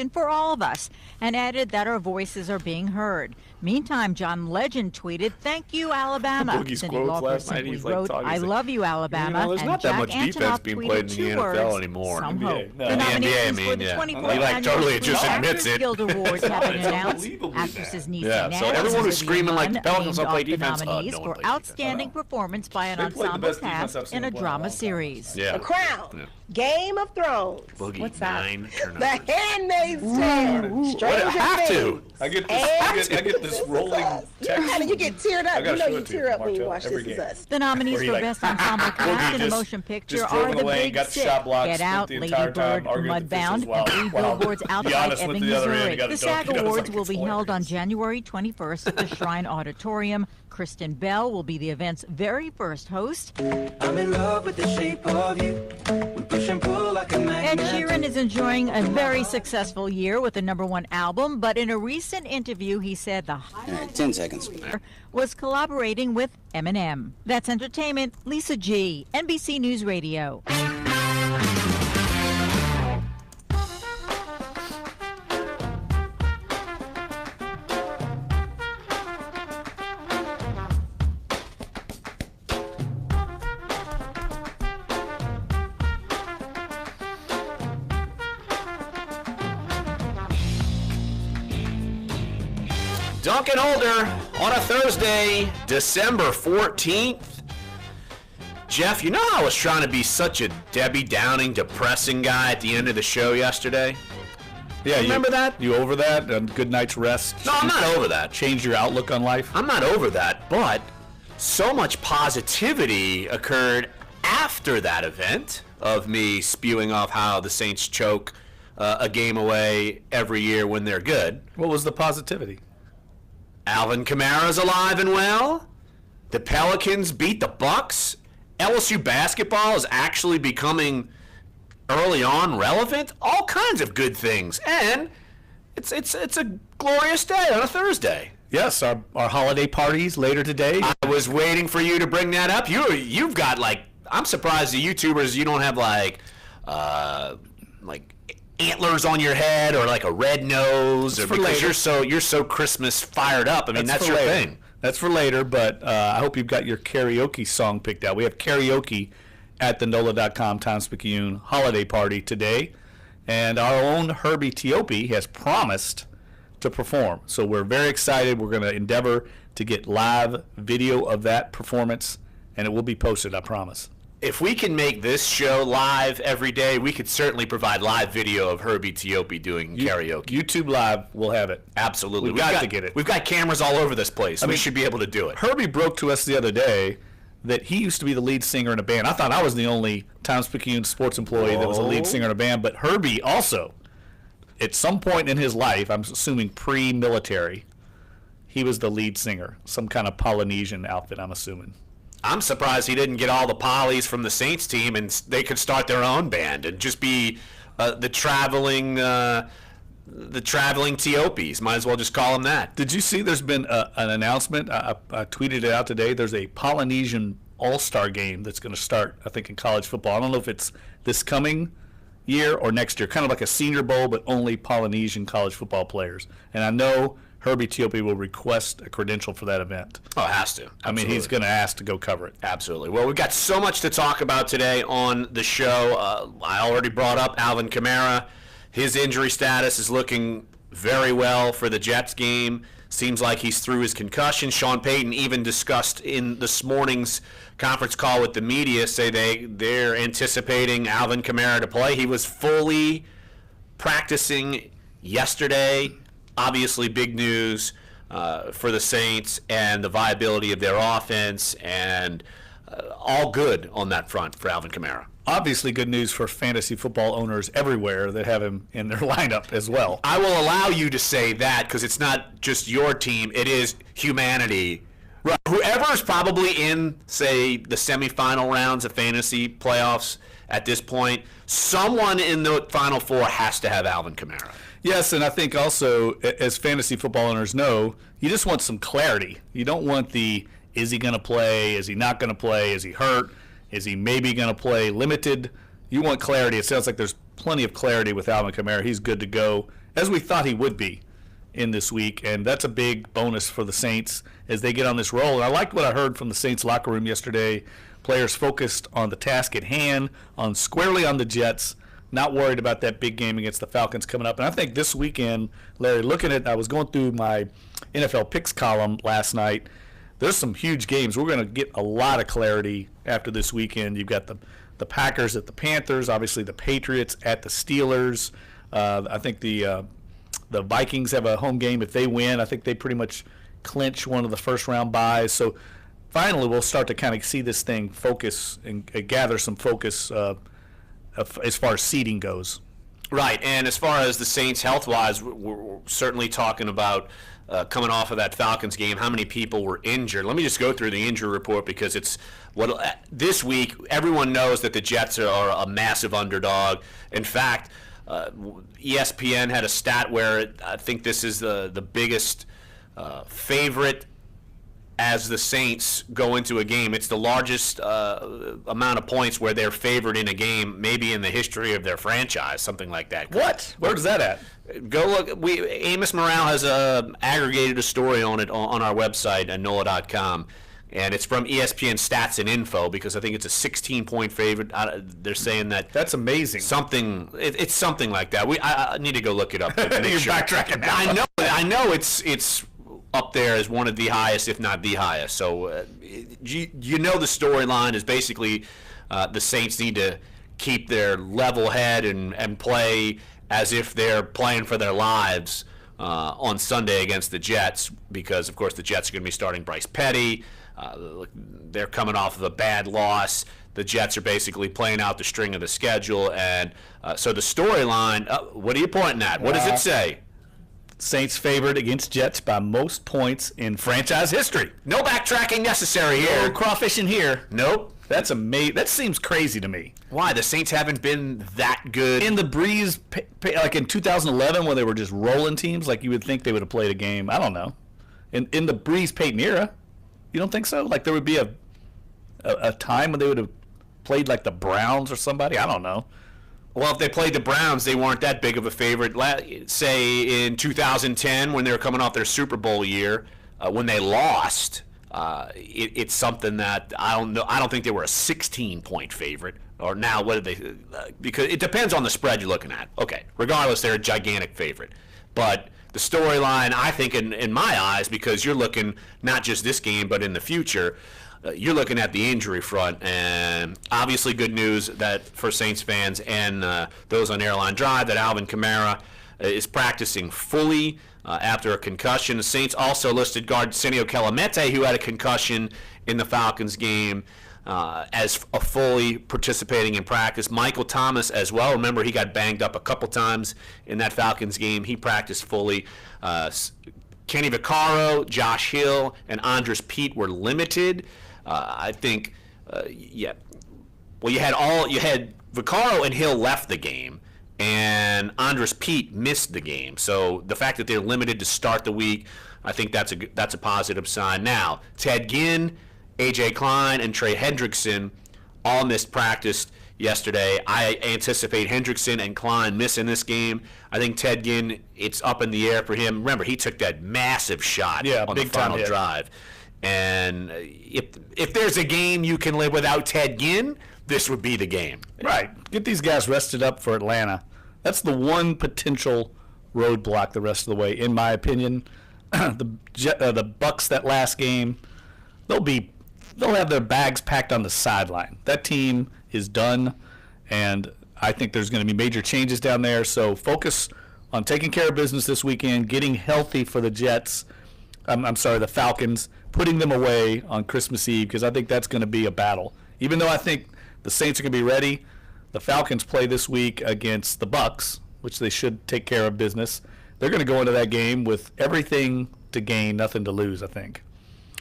for all of us, and added that our voices are being heard. Meantime, John Legend tweeted, "Thank you, Alabama." Boogie's Cindy quotes Lauper last night, simply he's like wrote, talking, "I he's like, love you, Alabama." You know, there's and not that Jack much defense Antonoff being tweeted played in the 2 NFL words, anymore. Some NBA. hope. No. The In the nominations NBA, I for the mean, 24th He like annual totally Screen just admits Actors it. Guild Awards have been It's announced. unbelievably Actresses bad. Niecy Yeah, Nash so everyone and was screaming like the Olivia Pelicans Munn don't play named defense. the Oh, nominees no one for plays defense. outstanding performance by an They played the ensemble best defense cast I've seen in a in a long drama time. series. Yeah. The Crown, Game of Thrones. Boogie, What's that? 9 The turnovers. Handmaid's Tale. Stranger I have to. Things. I get this. And I get this rolling text. You get teared I up. gotta You know show you it to you, tear up when you Martell, watch every This Is game. Us. The nominees Where he for like- Best Ensemble Cast in a just- Motion Picture just drove are in The the lane, Big got the Sick, shot block, Get spent Out, the Lady entire time Bird, arguing with the Mudbound, officials while- and 3 while Billboards Outside Giannis went to Ebbing, the other end, Missouri. he got a The dunk, SAG and I was Awards like, will it's be held on hilarious. January 21st at the Shrine Auditorium. Kristen Bell will be the event's very first host. I'm in love with the shape of you. We push and pull like a Ed magnet. Sheeran is enjoying a very successful year with the #1 album, but in a recent interview, he said the highlight 10 seconds. was collaborating with Eminem. That's entertainment. Lisa G, NBC News Radio. Dunc and Older on a Thursday, December 14th. Jeff, you know how I was trying to be such a Debbie Downing, depressing guy at the end of the show yesterday? Yeah, you remember that? You over that? A good night's rest? No, I'm not over that. Change your outlook on life? I'm not over that, but so much positivity occurred after that event of me spewing off how the Saints choke a game away every year when they're good. What was the positivity? Alvin Kamara's alive and well. The Pelicans beat the Bucks. LSU basketball is actually becoming early on relevant. All kinds of good things, and it's a glorious day on a Thursday. Yes, our holiday parties later today. I was waiting for you to bring that up. You've got like, I'm surprised the YouTubers you don't have like antlers on your head or like a red nose, or because you're so Christmas fired up. I mean, that's your thing. That's for later, but I hope you've got your karaoke song picked out. We have karaoke at the NOLA.com Times-Picayune holiday party today, and our own Herbie Teope has promised to perform. So we're very excited. We're going to endeavor to get live video of that performance, and it will be posted, I promise. If we can make this show live every day, we could certainly provide live video of Herbie Teope doing karaoke. YouTube Live will have it. Absolutely. We've got to get it. We've got cameras all over this place. We should be able to do it. Herbie broke to us the other day that he used to be the lead singer in a band. I thought I was the only Times-Picayune sports employee that was a lead singer in a band, but Herbie also, at some point in his life, I'm assuming pre-military, he was the lead singer, some kind of Polynesian outfit, I'm assuming. I'm surprised he didn't get all the Pollies from the Saints team and they could start their own band and just be the traveling Teopes. Might as well just call them that. Did you see there's been an announcement? I tweeted it out today. There's a Polynesian All-Star game that's going to start, I think, in college football. I don't know if it's this coming year or next year, kind of like a Senior Bowl, but only Polynesian college football players. And I know Herbie Teope will request a credential for that event. Oh, it has to. Absolutely. I mean, he's going to ask to go cover it. Absolutely. Well, we've got so much to talk about today on the show. I already brought up Alvin Kamara. His injury status is looking very well for the Jets game. Seems like he's through his concussion. Sean Payton even discussed in this morning's conference call with the media, say they're anticipating Alvin Kamara to play. He was fully practicing yesterday. Obviously, big news for the Saints and the viability of their offense, and all good on that front for Alvin Kamara. Obviously, good news for fantasy football owners everywhere that have him in their lineup as well. I will allow you to say that because it's not just your team, it is humanity. Right. Whoever is probably in, say, the semifinal rounds of fantasy playoffs at this point, someone in the Final Four has to have Alvin Kamara. Yes, and I think also, as fantasy football owners know, you just want some clarity. You don't want the, is he going to play? Is he not going to play? Is he hurt? Is he maybe going to play limited? you want clarity. It sounds like there's plenty of clarity with Alvin Kamara. He's good to go, as we thought he would be in this week, and that's a big bonus for the Saints as they get on this roll. And I liked what I heard from the Saints locker room yesterday. Players focused on the task at hand, squarely on the Jets, not worried about that big game against the Falcons coming up. And I think this weekend, Larry, I was going through my NFL picks column last night. There's some huge games. We're going to get a lot of clarity after this weekend. You've got the Packers at the Panthers, obviously the Patriots at the Steelers. I think the Vikings have a home game. If they win, I think they pretty much clinch one of the first-round byes. So finally we'll start to kind of see this thing focus and gather some focus as far as seeding goes. Right, and as far as the Saints health-wise, we're certainly talking about coming off of that Falcons game, how many people were injured. Let me just go through the injury report because it's this week everyone knows that the Jets are a massive underdog. In fact, ESPN had a stat where I think this is the biggest favorite as the Saints go into a game. It's the largest amount of points where they're favored in a game, maybe in the history of their franchise, something like that. What? Where's that at? Go look. Amos Morale has aggregated a story on it on our website at NOLA.com. And it's from ESPN Stats and Info because I think it's a 16-point favorite. They're saying that's amazing. It's something like that. I need to go look it up. To make You're sure. backtracking now. I know it's up there as one of the highest, if not the highest. So you know the storyline is basically the Saints need to keep their level head and play as if they're playing for their lives on Sunday against the Jets because, of course, the Jets are going to be starting Bryce Petty. They're coming off of a bad loss. The Jets are basically playing out the string of the schedule. And so the storyline, what are you pointing at? What does it say? Saints favored against Jets by most points in franchise history. No backtracking necessary here. No crawfishing here. Nope. That's amazing. That seems crazy to me. Why? The Saints haven't been that good. In the Breeze, like in 2011 when they were just rolling teams, like you would think they would have played a game. I don't know. In the Breeze Payton era, you don't think so? Like there would be a time when they would have played like the Browns or somebody? I don't know. Well, if they played the Browns, they weren't that big of a favorite. Say in 2010 when they were coming off their Super Bowl year, when they lost, it's something that I don't know. I don't think they were a 16-point favorite. Or now, what did they? Because it depends on the spread you're looking at. Okay, regardless, they're a gigantic favorite. But the storyline, I think, in my eyes, because you're looking not just this game, but in the future, you're looking at the injury front, and obviously good news that for Saints fans and those on Airline Drive that Alvin Kamara is practicing fully after a concussion. The Saints also listed guard Senio Kelemete, who had a concussion in the Falcons game, as a fully participating in practice. Michael Thomas as well. Remember, he got banged up a couple times in that Falcons game. He practiced fully. Kenny Vaccaro, Josh Hill, and Andres Pete were limited. I think, yeah. Well, you had Vaccaro and Hill left the game, and Andres Pete missed the game. So the fact that they're limited to start the week, I think that's a positive sign. Now, Ted Ginn, A.J. Klein, and Trey Hendrickson all missed practice yesterday. I anticipate Hendrickson and Klein missing this game. I think Ted Ginn, it's up in the air for him. Remember, he took that massive shot on the final drive. And if there's a game you can live without Ted Ginn, this would be the game. Right. Get these guys rested up for Atlanta. That's the one potential roadblock the rest of the way, in my opinion. The Bucks that last game, they'll have their bags packed on the sideline. That team is done, and I think there's going to be major changes down there. So focus on taking care of business this weekend, getting healthy for the Jets. The Falcons, putting them away on Christmas Eve, because I think that's going to be a battle. Even though I think the Saints are going to be ready, the Falcons play this week against the Bucks, which they should take care of business. They're going to go into that game with everything to gain, nothing to lose, I think.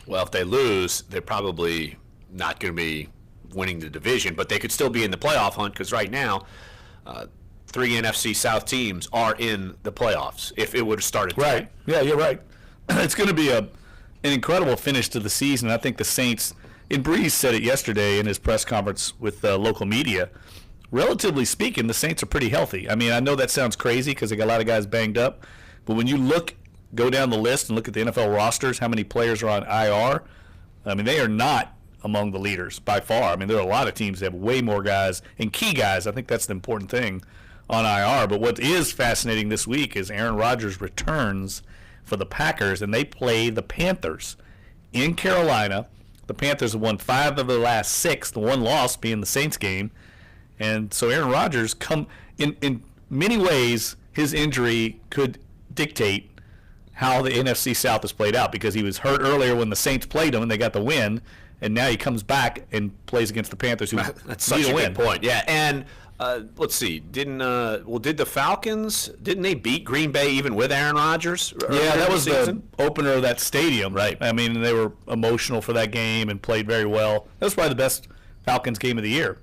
Well, if they lose, they're probably not going to be winning the division, but they could still be in the playoff hunt because right now, 3 NFC South teams are in the playoffs if it would have started today. Right. Yeah, you're right. It's going to be an incredible finish to the season. I think the Saints, and Breeze said it yesterday in his press conference with local media, relatively speaking, the Saints are pretty healthy. I mean, I know that sounds crazy because they got a lot of guys banged up, but when you go down the list and look at the NFL rosters, how many players are on IR, I mean, they are not among the leaders by far. I mean, there are a lot of teams that have way more guys, and key guys, I think that's the important thing, on IR. But what is fascinating this week is Aaron Rodgers returns for the Packers, and they play the Panthers in Carolina. The Panthers have won 5 of the last 6, the one loss being the Saints game. And so Aaron Rodgers, in many ways, his injury could dictate how the NFC South has played out, because he was hurt earlier when the Saints played him and they got the win, and now he comes back and plays against the Panthers, who that's such a good point. Yeah, and let's see, did the Falcons, didn't they beat Green Bay even with Aaron Rodgers? Yeah, that was the opener of that stadium. Right. I mean, they were emotional for that game and played very well. That was probably the best Falcons game of the year.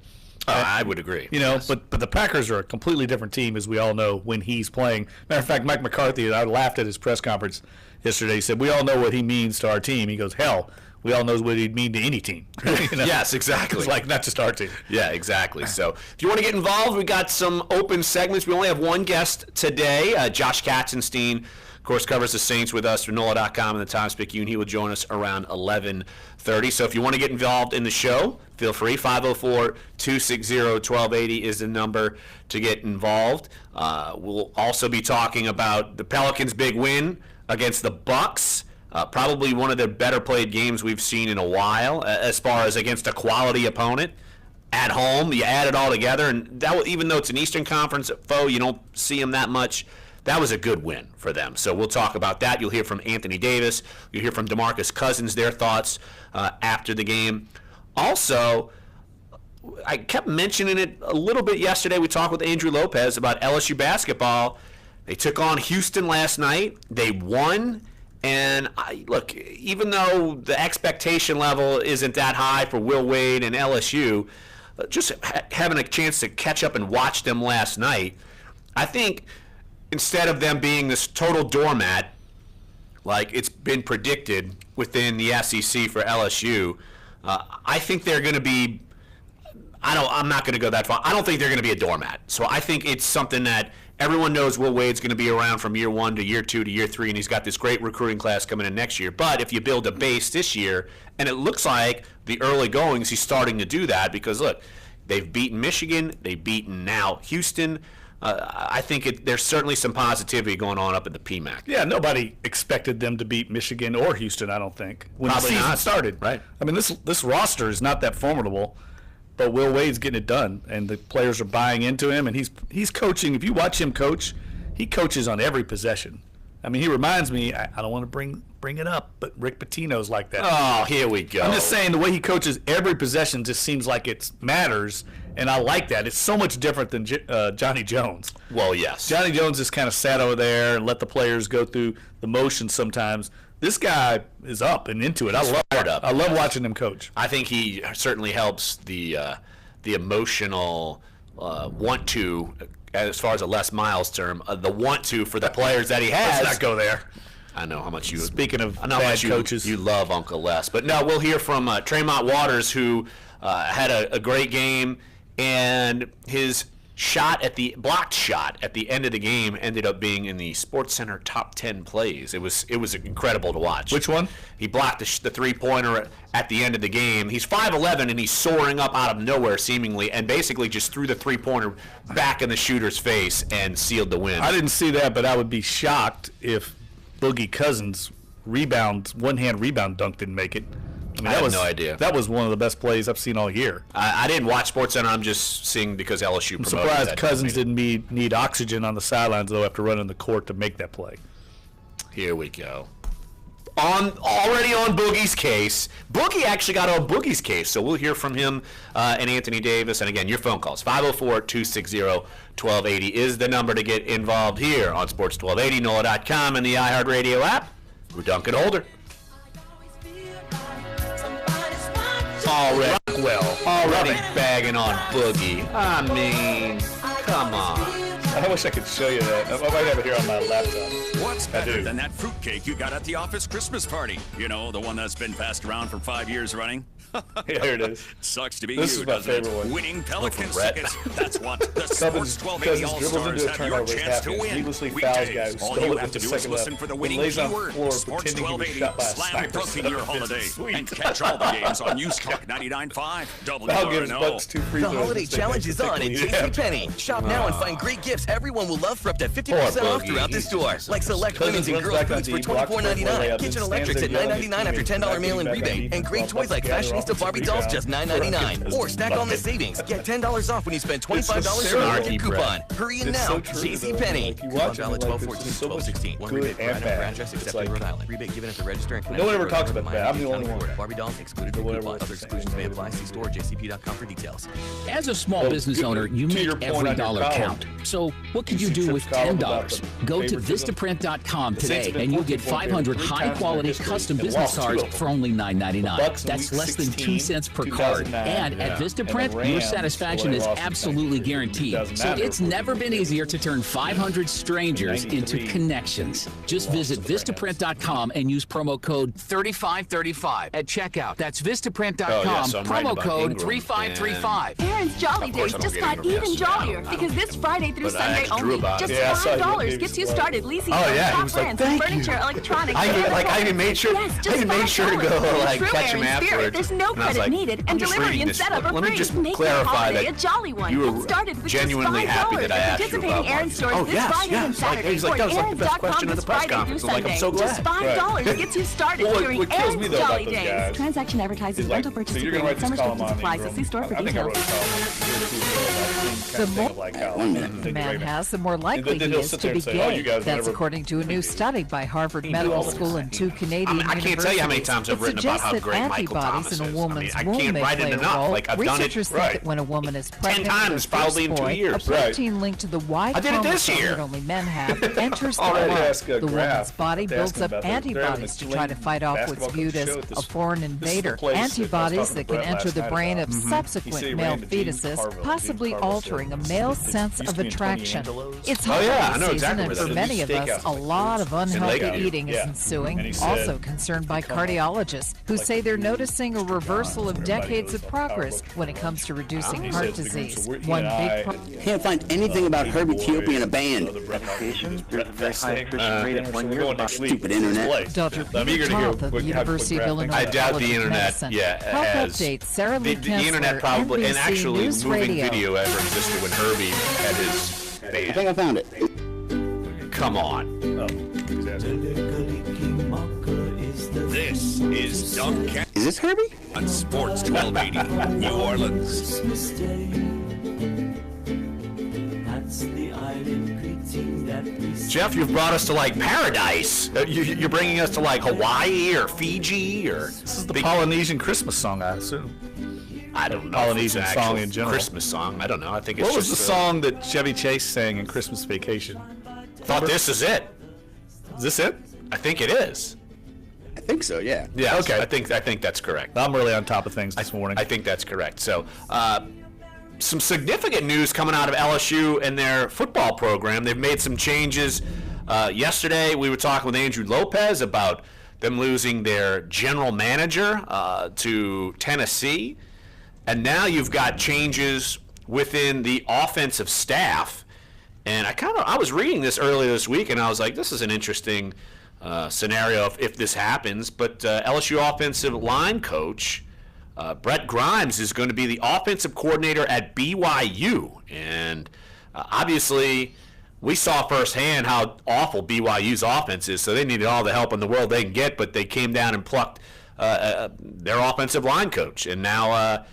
I would agree. You know, yes. but the Packers are a completely different team, as we all know, when he's playing. Matter of fact, Mike McCarthy, I laughed at his press conference yesterday. He said, "We all know what he means to our team." He goes, "Hell, we all know what he'd mean to any team." You know? Yes, exactly. It's like not just our team. Yeah, exactly. So if you want to get involved, we got some open segments. We only have one guest today. Josh Katzenstein, of course, covers the Saints with us for NOLA.com and the Times-Picayune. He will join us around 11:30. So if you want to get involved in the show, feel free. 504-260-1280 is the number to get involved. We'll also be talking about the Pelicans' big win against the Bucks. Probably one of the better played games we've seen in a while, as far as against a quality opponent at home. You add it all together, and that, even though it's an Eastern Conference foe, you don't see them that much. That was a good win for them. So we'll talk about that. You'll hear from Anthony Davis. You'll hear from DeMarcus Cousins, their thoughts after the game. Also, I kept mentioning it a little bit yesterday. We talked with Andrew Lopez about LSU basketball. They took on Houston last night. They won. And look, even though the expectation level isn't that high for Will Wade and LSU, just having a chance to catch up and watch them last night, I think instead of them being this total doormat, like it's been predicted within the SEC for LSU, I think they're going to be, I'm not going to go that far. I don't think they're going to be a doormat. So I think it's something that everyone knows Will Wade's going to be around from year 1 to year 2 to year 3, and he's got this great recruiting class coming in next year. But if you build a base this year, and it looks like the early goings, he's starting to do that, because, look, they've beaten Michigan, they've beaten now Houston. I think there's certainly some positivity going on up at the PMAC. Yeah, nobody expected them to beat Michigan or Houston, I don't think, when Probably the season not. started. Right. I mean, this roster is not that formidable, but Will Wade's getting it done, and the players are buying into him, and he's coaching. If you watch him coach, he coaches on every possession. I mean, he reminds me, I don't want to bring it up, but Rick Pitino's like that. Oh, here we go. I'm just saying, the way he coaches every possession just seems like it matters, and I like that. It's so much different than Johnny Jones. Well, yes. Johnny Jones just kind of sat over there and let the players go through the motions sometimes. This guy is up and into it. I love watching him coach. I think he certainly helps the emotional want-to, as far as a Les Miles term, the want-to for the players that he has. Let's not go there. I know how much you. Speaking of I know how bad much coaches, you love Uncle Les. But no, we'll hear from Tremont Waters, who had a great game, and his blocked shot at the end of the game ended up being in the SportsCenter top 10 plays. It was incredible to watch. Which one? He blocked the three-pointer at the end of the game. He's 5'11", and he's soaring up out of nowhere seemingly, and basically just threw the three-pointer back in the shooter's face and sealed the win. I didn't see that, but I would be shocked if Boogie Cousins' one-hand rebound dunk didn't make it. I mean, I have no idea. That was one of the best plays I've seen all year. I didn't watch SportsCenter. I'm just seeing because LSU promoted. I'm surprised Cousins didn't need oxygen on the sidelines, though, after running the court to make that play. Here we go. Already on Boogie's case. Boogie actually got on Boogie's case, so we'll hear from him and Anthony Davis. And again, your phone calls, 504-260-1280 is the number to get involved here on Sports 1280, NOLA.com, and the iHeartRadio app. We're Dunc and Holder. Already bagging on Boogie. I mean, come on. I wish I could show you that. I might have it here on my laptop. What's better than that fruitcake you got at the office Christmas party? You know, the one that's been passed around for 5 years running? Here it is. Sucks to be This you, is my doesn't it? favorite one. Winning Pelicans Brett. tickets. That's what the Sports 1280 Cousins dribbles All-Stars into a have turnover your at chance to half, win. needlessly fouls guy who Weekdays, all stole you it have with to the do is second listen left for the and winning lays on the keyword, floor Sports pretending he was 1280, shot by a slam sniper. dunk in your holiday, Sweet. and catch all the games on News Talk 99.5 Val gives WRNO. Bucks 2 free The throws. holiday and say, challenge "Thanks is for on at taking the lead." JCPenney. Shop now and find great gifts everyone will love for up to 50% off Boogie. throughout the store. Like select women's and runs girls back on boots for D, blocks the breakaway $24.99, layup, kitchen then electrics at stands there yelling $9.99 after at $10 teammates, mail-in back on rebate, defense and great while toys like Bucks gather fashionista offensive Barbie dolls rebounds. just $9.99. Or stack on the savings. Get $10 off when you spend $25 on anarchy, your coupon. Brett. Hurry in It's now. so true, though. JCPenney. Like, you Coupon watch it, valid like, 12/14 there's so much 12/16. One good rebate per and item per bad. address It's except like- in Rhode Island. Rebate given at the register and No one ever talks about Miami that. I'm the Dade only County one. Board. Barbie dolls excluded from Whatever coupon. it's Other saying. exclusions may apply. See store or jcp.com for details. As a small Well, business to owner, you make your point every on your dollar column, count. So what could you you see do with Tripp's column about $10? the Go to favoritism? Vistaprint.com The Saints today have been and you'll get 14-point 500 favorites 3 times in high-quality history custom and business lost 2 cards of them. for only The $9.99. Bucks in That's week less than 2 16, cents per card. 2009, And at and the Vistaprint, your Rams, satisfaction well, is they lost in absolutely 93. guaranteed. Doesn't So matter. it's never been easier to turn 500 strangers into 93. connections. Just visit Vistaprint.com and use promo code 3535 at checkout. That's Vistaprint.com, Oh, yes, I'm right promo about code Ingram 3535. Parents' Jolly Of course Days I don't just get got Ingram even yesterday. jollier I don't because know. this Friday through But I Sunday asked Drew only, about just it. Yeah, I saw you $5 gave gets me you some started leasing Oh, your yeah, he top was like, brands, "Thank you." furniture, electronics, I and even made sure Yes, just to go $5. like True catch him Air and Spirit, afterwards. there's no And I was credit like, needed, I'm and just delivery reading and this. setup are Let me free. just Make your clarify holiday that a jolly one. you Get were started with genuinely just happy $5 that I at asked you participating about Aaron money. stores Oh, this yes, Friday and yes. Like, Saturday. he's like, Or that was like the best Aaron's.com question at the this press Friday through conference. I'm like, I'm Sunday. so glad. Just $5 gets you started Well, during what kills me, Aaron's though, about Jolly those Days. guys Transaction advertises is like, rental purchase so you're going to write agreement. this Some column restrictions on apply. So Ingram. see store for I think I wrote a details. column The more the a man has, the more likely And then he he'll is sit to there be and say, "Oh, gay. you guys That's never- according to a new study by Harvard knew Medical all this. School and 2 Canadian I can't tell you how many universities. times I've It written about how suggests great that Michael antibodies Thomas in a is. woman's I womb can't may write play it a enough. role. Like, I've done it Researchers think right. that when a woman is pregnant times, with her probably first in 2 boy, years. a Right. protein linked to the Y I did it this chromosome year. that only men have enters the Already blood. asked a The woman's graph. body They builds asked him up about that. They're having antibodies a to try to fight off what's basketball viewed coach as show at this- a foreign this is the invader. place that I was Antibodies talking to that can Brett enter last the night brain about. of He said subsequent he male ran to Gene fetuses, Carville. possibly Gene Carville altering a said male's it sense used of to be in Tony attraction. Angelo's. It's Oh, holiday yeah, I know season, exactly and where for that is. many of us, Steakhouse a like lot of unhealthy Lakeview. eating is Yeah. ensuing. And he said, Also concerned by come on. cardiologists who Like, say they're noticing a reversal of everybody decades knows of about progress power when it comes to reducing He heart says the groups disease. are- he One and I big and- Can't find anything about Herbie Teope in a band. Education, there's a very high attrition rate at 1 year. Stupid internet. Dr. I'm Peter eager to hear Toth of quick- the have a University quick of graphic. Illinois I doubt College the of internet, Medicine. yeah, Health has updates. Sarah Lee the internet Kensler, probably, and NBC actually News moving Radio. video ever existed when Herbie had his I band. think I found it. Come on. Oh, he's asking. This is Dunc Is this Herbie? on Sports 1280 New Orleans. Jeff, you've brought us to like paradise. You're bringing us to like Hawaii or Fiji or This is the Polynesian Christmas song, I assume. I don't know. Polynesian if it's an song actual in general. Christmas song. I don't know. I think it's What was the just song that Chevy Chase sang in Christmas Vacation? Thought this is it. Is this it? I think it is. I think so, yeah. Yeah. Okay. I think that's correct. I'm really on top of things this morning. I think that's correct. So, some significant news coming out of LSU and their football program. They've made some changes. Yesterday, we were talking with Andrew Lopez about them losing their general manager to Tennessee. And now you've got changes within the offensive staff. And I was reading this earlier this week, and I was like, this is an interesting scenario if this happens. But LSU offensive line coach Brett Grimes is going to be the offensive coordinator at BYU. And obviously, we saw firsthand how awful BYU's offense is, so they needed all the help in the world they can get, but they came down and plucked their offensive line coach. And now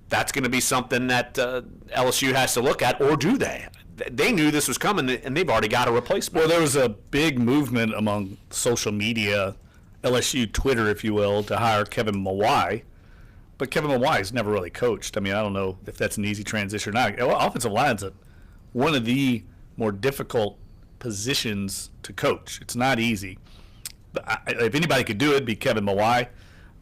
that's going to be something that LSU has to look at, or do they? They knew this was coming, and they've already got a replacement. Well, there was a big movement among social media, LSU Twitter, if you will, to hire Kevin Mawai. But Kevin Mawai's never really coached. I mean, I don't know if that's an easy transition or not. Offensive line's one of the more difficult positions to coach. It's not easy. But if anybody could do it, it'd be Kevin Mawai.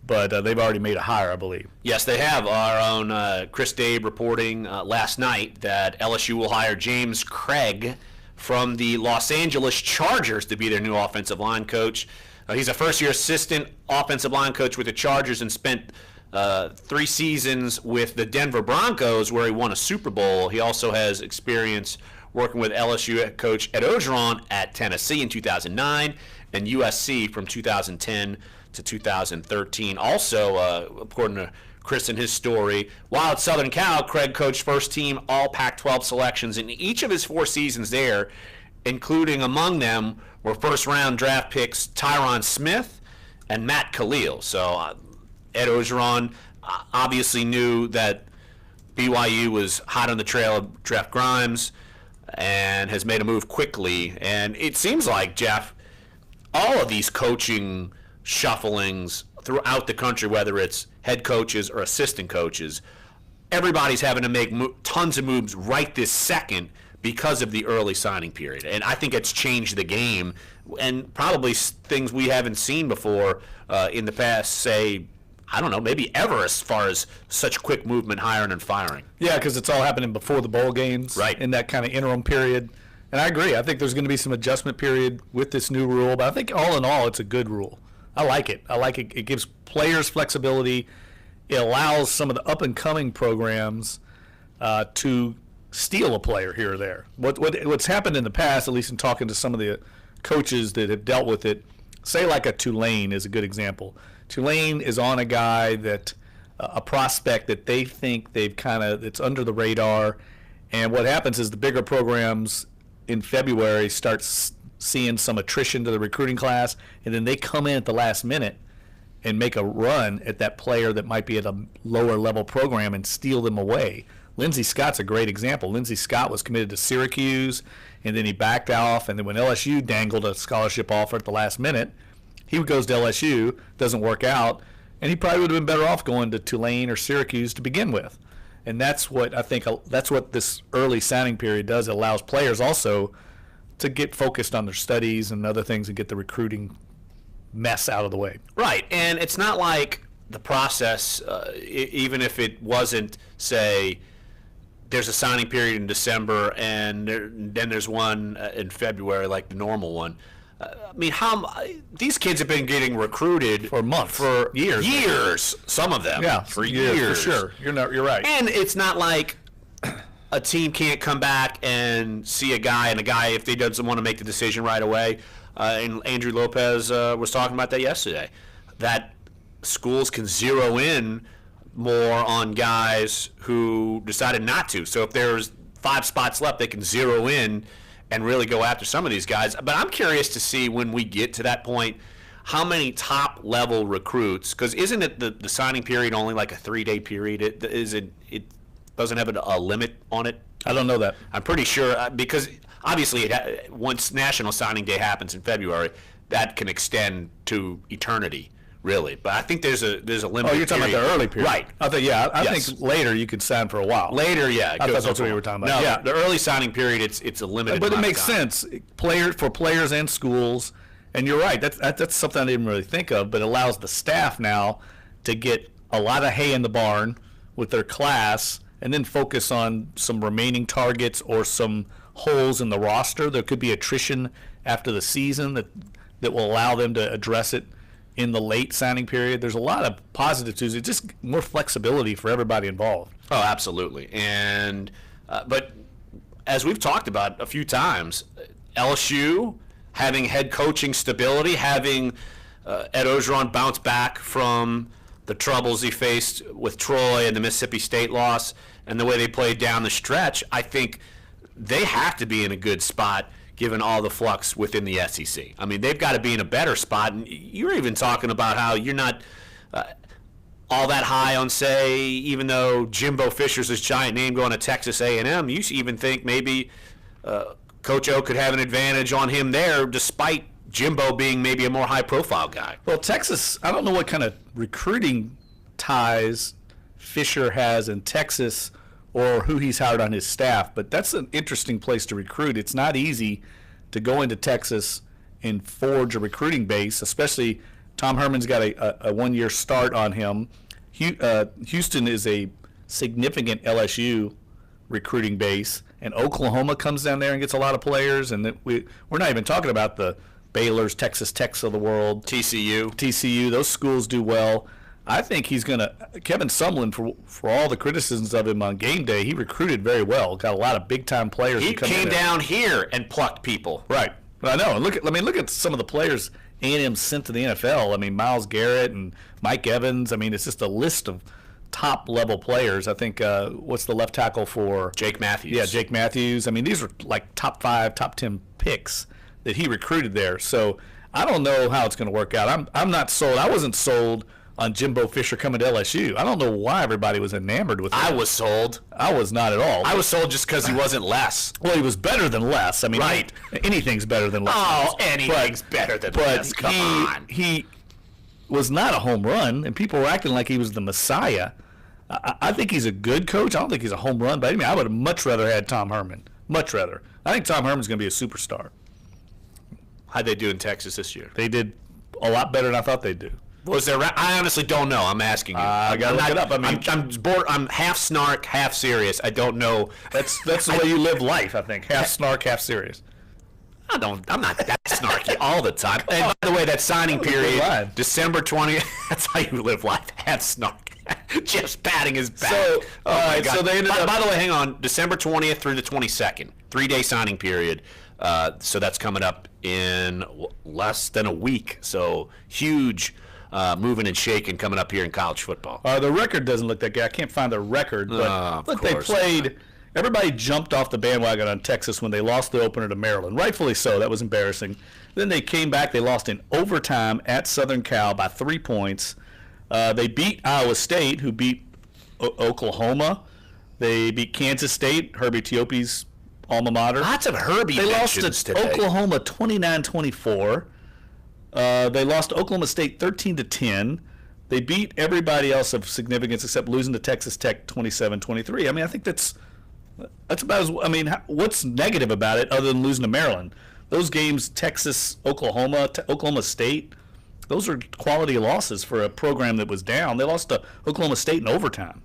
But they've already made a hire, I believe. Yes, they have. Our own Chris Dabe reporting last night that LSU will hire James Craig from the Los Angeles Chargers to be their new offensive line coach. He's a first-year assistant offensive line coach with the Chargers and spent 3 seasons with the Denver Broncos where he won a Super Bowl. He also has experience working with LSU head coach Ed Orgeron at Tennessee in 2009 and USC from 2010 to 2013. Also, according to Chris in his story, while at Southern Cal, Craig coached first-team all Pac-12 selections in each of his 4 seasons there, including among them were first-round draft picks Tyron Smith and Matt Khalil. So Ed Orgeron obviously knew that BYU was hot on the trail of Jeff Grimes and has made a move quickly. And it seems like, Jeff, all of these coaching shufflings throughout the country, whether it's head coaches or assistant coaches, everybody's having to make tons of moves right this second because of the early signing period. And I think it's changed the game and probably things we haven't seen before in the past, say, I don't know, maybe ever, as far as such quick movement, hiring and firing. Yeah, because it's all happening before the bowl games, right? In that kind of interim period. And I agree. I think there's going to be some adjustment period with this new rule, but I think all in all, it's a good rule. I like it. I like it. It gives players flexibility. It allows some of the up-and-coming programs to steal a player here or there. What's happened in the past, at least in talking to some of the coaches that have dealt with it, say like a Tulane is a good example. Tulane is on a guy that a prospect that they think it's under the radar, and what happens is the bigger programs in February start seeing some attrition to the recruiting class, and then they come in at the last minute and make a run at that player that might be at a lower level program and steal them away. Lindsey Scott's a great example. Lindsey Scott was committed to Syracuse, and then he backed off, and then when LSU dangled a scholarship offer at the last minute, he goes to LSU, doesn't work out, and he probably would have been better off going to Tulane or Syracuse to begin with. And that's what I think, that's what this early signing period does. It allows players also to get focused on their studies and other things and get the recruiting mess out of the way. Right, and it's not like the process, even if it wasn't, say, there's a signing period in December and then there's one in February, like the normal one. I mean, these kids have been getting recruited for months, for years, some of them, yeah, for years, for sure. You're right. And it's not like a team can't come back and see a guy, if they doesn't want to make the decision right away. And Andrew Lopez was talking about that yesterday, that schools can zero in more on guys who decided not to. So if there's 5 spots left, they can zero in and really go after some of these guys. But I'm curious to see when we get to that point, how many top-level recruits, because isn't it the signing period only like a 3-day period? It doesn't have a limit on it? I don't know that. I'm pretty sure, because obviously once National Signing Day happens in February, that can extend to eternity, really. But I think there's a limit. Oh, you're talking about the early period. Right. I think later you could sign for a while. Later, yeah. I thought that's what you were talking about. No, yeah. the early signing period, it's a limited But it amount makes of time. sense for players and schools. And you're right. That's something I didn't really think of, but it allows the staff now to get a lot of hay in the barn with their class and then focus on some remaining targets or some holes in the roster. There could be attrition after the season that will allow them to address it in the late signing period. There's a lot of positive to it, just more flexibility for everybody involved. Oh, absolutely. And but as we've talked about a few times, LSU having head coaching stability, having Ed Orgeron bounce back from the troubles he faced with Troy and the Mississippi State loss and the way they played down the stretch, I think they have to be in a good spot given all the flux within the SEC. I mean, they've got to be in a better spot. And you're even talking about how you're not all that high on, say, even though Jimbo Fisher's this giant name going to Texas A&M, you even think maybe Coach O could have an advantage on him there despite Jimbo being maybe a more high-profile guy. Well, Texas, I don't know what kind of recruiting ties Fisher has in Texas or who he's hired on his staff, but that's an interesting place to recruit. It's not easy to go into Texas and forge a recruiting base, especially Tom Herman's got a one-year start on him. Houston is a significant LSU recruiting base, and Oklahoma comes down there and gets a lot of players, and we're not even talking about the Baylor's, Texas Tech's of the world. TCU, those schools do well. I think he's going to – Kevin Sumlin, for all the criticisms of him on game day, he recruited very well. Got a lot of big-time players. He came down here and plucked people. Right. I know. And look at some of the players A&M sent to the NFL. I mean, Myles Garrett and Mike Evans. I mean, it's just a list of top-level players. I think what's the left tackle for? Jake Matthews. Yeah, Jake Matthews. I mean, these are like top 5, top 10 picks that he recruited there. So I don't know how it's going to work out. I'm not sold. I wasn't sold on Jimbo Fisher coming to LSU. I don't know why everybody was enamored with him. I was sold. I was not at all. I was sold just because he wasn't less. Well, he was better than less. I mean, right. Anything's better than less. Oh, anything's better than less. Come on. He was not a home run, and people were acting like he was the Messiah. I think he's a good coach. I don't think he's a home run, but I mean, I would have much rather had Tom Herman. Much rather. I think Tom Herman's going to be a superstar. How'd they do in Texas this year? They did a lot better than I thought they'd do. Was there? I honestly don't know. I'm asking you. I gotta look it up. I mean, I'm bored. I'm half snark, half serious. I don't know. That's the way you live life. I think half snark, half serious. I'm not that snarky all the time. And by the way, that signing period, December 20th. That's how you live life. Half snark. Jeff's patting his back. So, all right. So they ended up. By the way, hang on. December 20th through the 22nd, 3-day signing period. So that's coming up in less than a week. So huge. Moving and shaking coming up here in college football. The record doesn't look that good. I can't find the record, but they played. Everybody jumped off the bandwagon on Texas when they lost the opener to Maryland. Rightfully so. That was embarrassing. Then they came back. They lost in overtime at Southern Cal by 3 points. They beat Iowa State, who beat Oklahoma. They beat Kansas State, Herbie Teope's alma mater. Lots of Herbie They lost mentions to today. Oklahoma 29-24. They lost to Oklahoma State 13-10. They beat everybody else of significance except losing to Texas Tech 27-23. I mean, I think that's about as. I mean, what's negative about it other than losing to Maryland? Those games, Texas, Oklahoma, Oklahoma State, those are quality losses for a program that was down. They lost to Oklahoma State in overtime.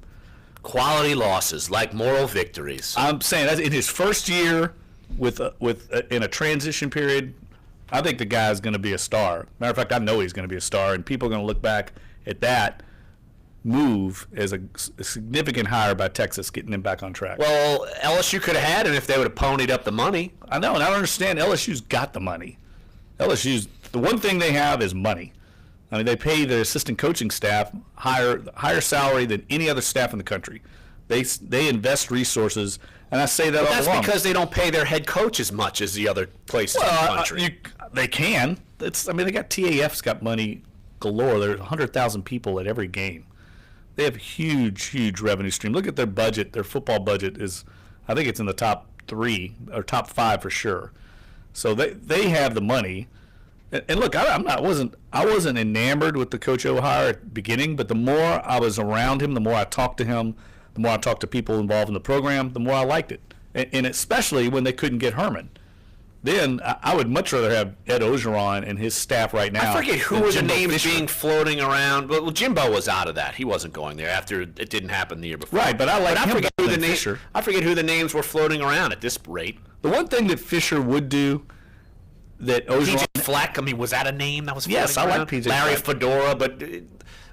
Quality losses, like moral victories. I'm saying that in his first year in a transition period. I think the guy's going to be a star. Matter of fact, I know he's going to be a star, and people are going to look back at that move as a significant hire by Texas, getting him back on track. Well, LSU could have had him if they would have ponied up the money. I know, and I don't understand. LSU's got the money. LSU's the one thing they have is money. I mean, they pay their assistant coaching staff higher salary than any other staff in the country. They invest resources. And I say that all along. That's because they don't pay their head coach as much as the other places in the country. They can. They got TAF's got money galore. There's 100,000 people at every game. They have huge revenue stream. Look at their budget. Their football budget is, I think it's in the top 3 or top 5 for sure. So they have the money. And look, I wasn't enamored with the Coach O hire at the beginning, but the more I was around him, the more I talked to him, the more I talked to people involved in the program, the more I liked it. And especially when they couldn't get Herman. Then I would much rather have Ed Ogeron and his staff right now. I forget who were the names being floating around. Well, Jimbo was out of that. He wasn't going there after it didn't happen the year before. Right, but I forget who the Fisher. I forget who the names were floating around at this rate. The one thing that Fisher would do that Ogeron... PJ Fleck, I mean, was that a name that was floating around? Yes, I like PJ Larry Fleck. Fedora, but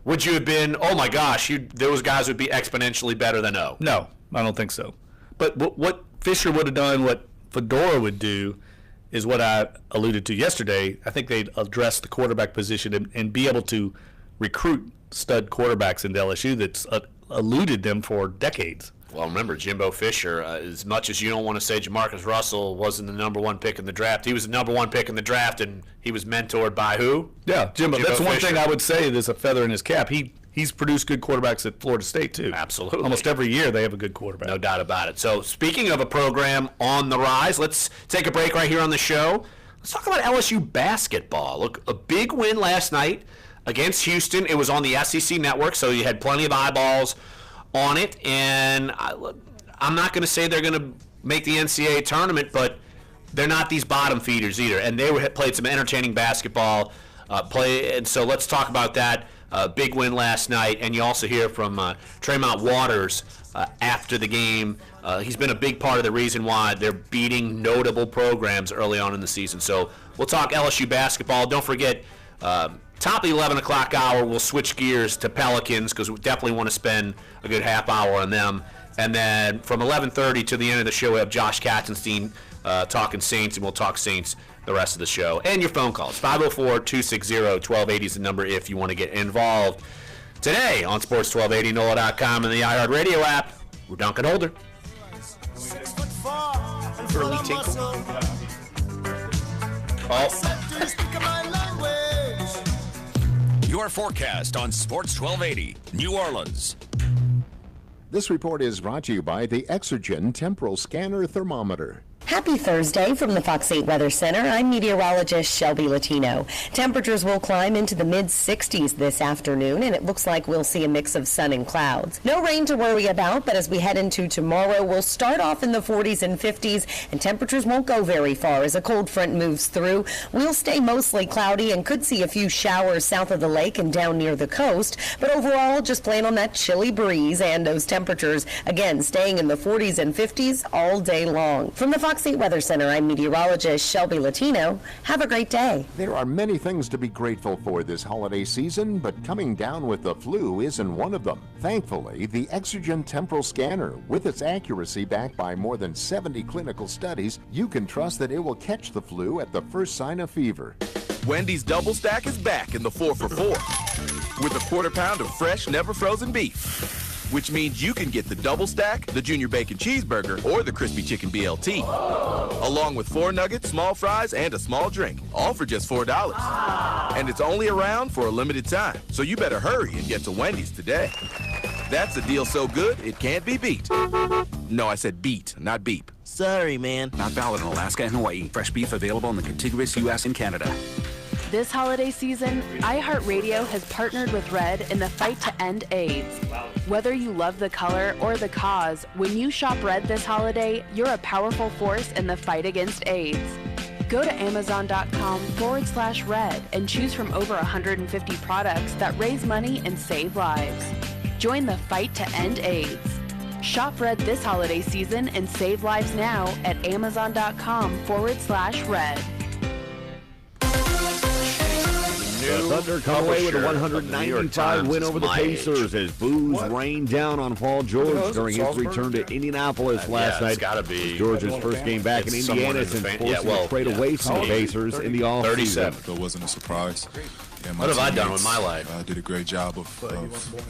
would you have been, oh my gosh, those guys would be exponentially better than O? No, I don't think so. But what Fisher would have done, what Fedora would do, is what I alluded to yesterday. I think they'd address the quarterback position and be able to recruit stud quarterbacks into LSU that's eluded them for decades. Well, remember, Jimbo Fisher, as much as you don't want to say Jamarcus Russell wasn't the number 1 pick in the draft, he was the number 1 pick in the draft, and he was mentored by who? Yeah, Jimbo. That's one thing I would say there's a feather in his cap. He's produced good quarterbacks at Florida State, too. Absolutely. Almost every year they have a good quarterback. No doubt about it. So, speaking of a program on the rise, let's take a break right here on the show. Let's talk about LSU basketball. Look, a big win last night against Houston. It was on the SEC network, so you had plenty of eyeballs on it. And I'm not going to say they're going to make the NCAA tournament, but they're not these bottom feeders either. And they played some entertaining basketball play. And so let's talk about that. Big win last night, and you also hear from Tremont Waters after the game. He's been a big part of the reason why they're beating notable programs early on in the season. So we'll talk LSU basketball. Don't forget, top of the 11 o'clock hour, we'll switch gears to Pelicans because we definitely want to spend a good half hour on them. And then from 11:30 to the end of the show, we have Josh Katzenstein talking Saints, and we'll talk Saints the rest of the show. And your phone calls. 504-260-1280 is the number if you want to get involved. Today on Sports 1280, NOLA.com, and the iHeartRadio app, we're Dunc and Holder. Early tinkle. Your forecast on Sports 1280, New Orleans. This report is brought to you by the Exergen Temporal Scanner Thermometer. Happy Thursday from the Fox 8 Weather Center. I'm meteorologist Shelby Latino. Temperatures will climb into the mid-60s this afternoon, and it looks like we'll see a mix of sun and clouds. No rain to worry about, but as we head into tomorrow, we'll start off in the 40s and 50s, and temperatures won't go very far as a cold front moves through. We'll stay mostly cloudy and could see a few showers south of the lake and down near the coast, but overall, just plan on that chilly breeze and those temperatures, again, staying in the 40s and 50s all day long. From the Fox 8 Weather Center, I'm meteorologist Shelby Latino. Have a great day. There are many things to be grateful for this holiday season, but coming down with the flu isn't one of them. Thankfully, the Exergen Temporal Scanner, with its accuracy backed by more than 70 clinical studies, you can trust that it will catch the flu at the first sign of fever. Wendy's Double Stack is back in the 4 for $4 with a quarter pound of fresh, never frozen beef. Which means you can get the double stack, the junior bacon cheeseburger, or the crispy chicken BLT. Along with 4 nuggets, small fries, and a small drink. All for just $4. And it's only around for a limited time. So you better hurry and get to Wendy's today. That's a deal so good, it can't be beat. No, I said beat, not beep. Sorry, man. Not valid in Alaska and Hawaii. Fresh beef available in the contiguous U.S. and Canada. This holiday season, iHeartRadio has partnered with Red in the fight to end AIDS. Whether you love the color or the cause, when you shop Red this holiday, you're a powerful force in the fight against AIDS. Go to Amazon.com/Red and choose from over 150 products that raise money and save lives. Join the fight to end AIDS. Shop Red this holiday season and save lives now at Amazon.com/Red. The Thunder come away with a 195 win over the Pacers as boos rained down on Paul George during his return to Indianapolis last night. It's got to be George's first game back in Indiana since forcing to trade away from the Pacers in the offseason. That wasn't a surprise. And what have I done with my life? Did a great job of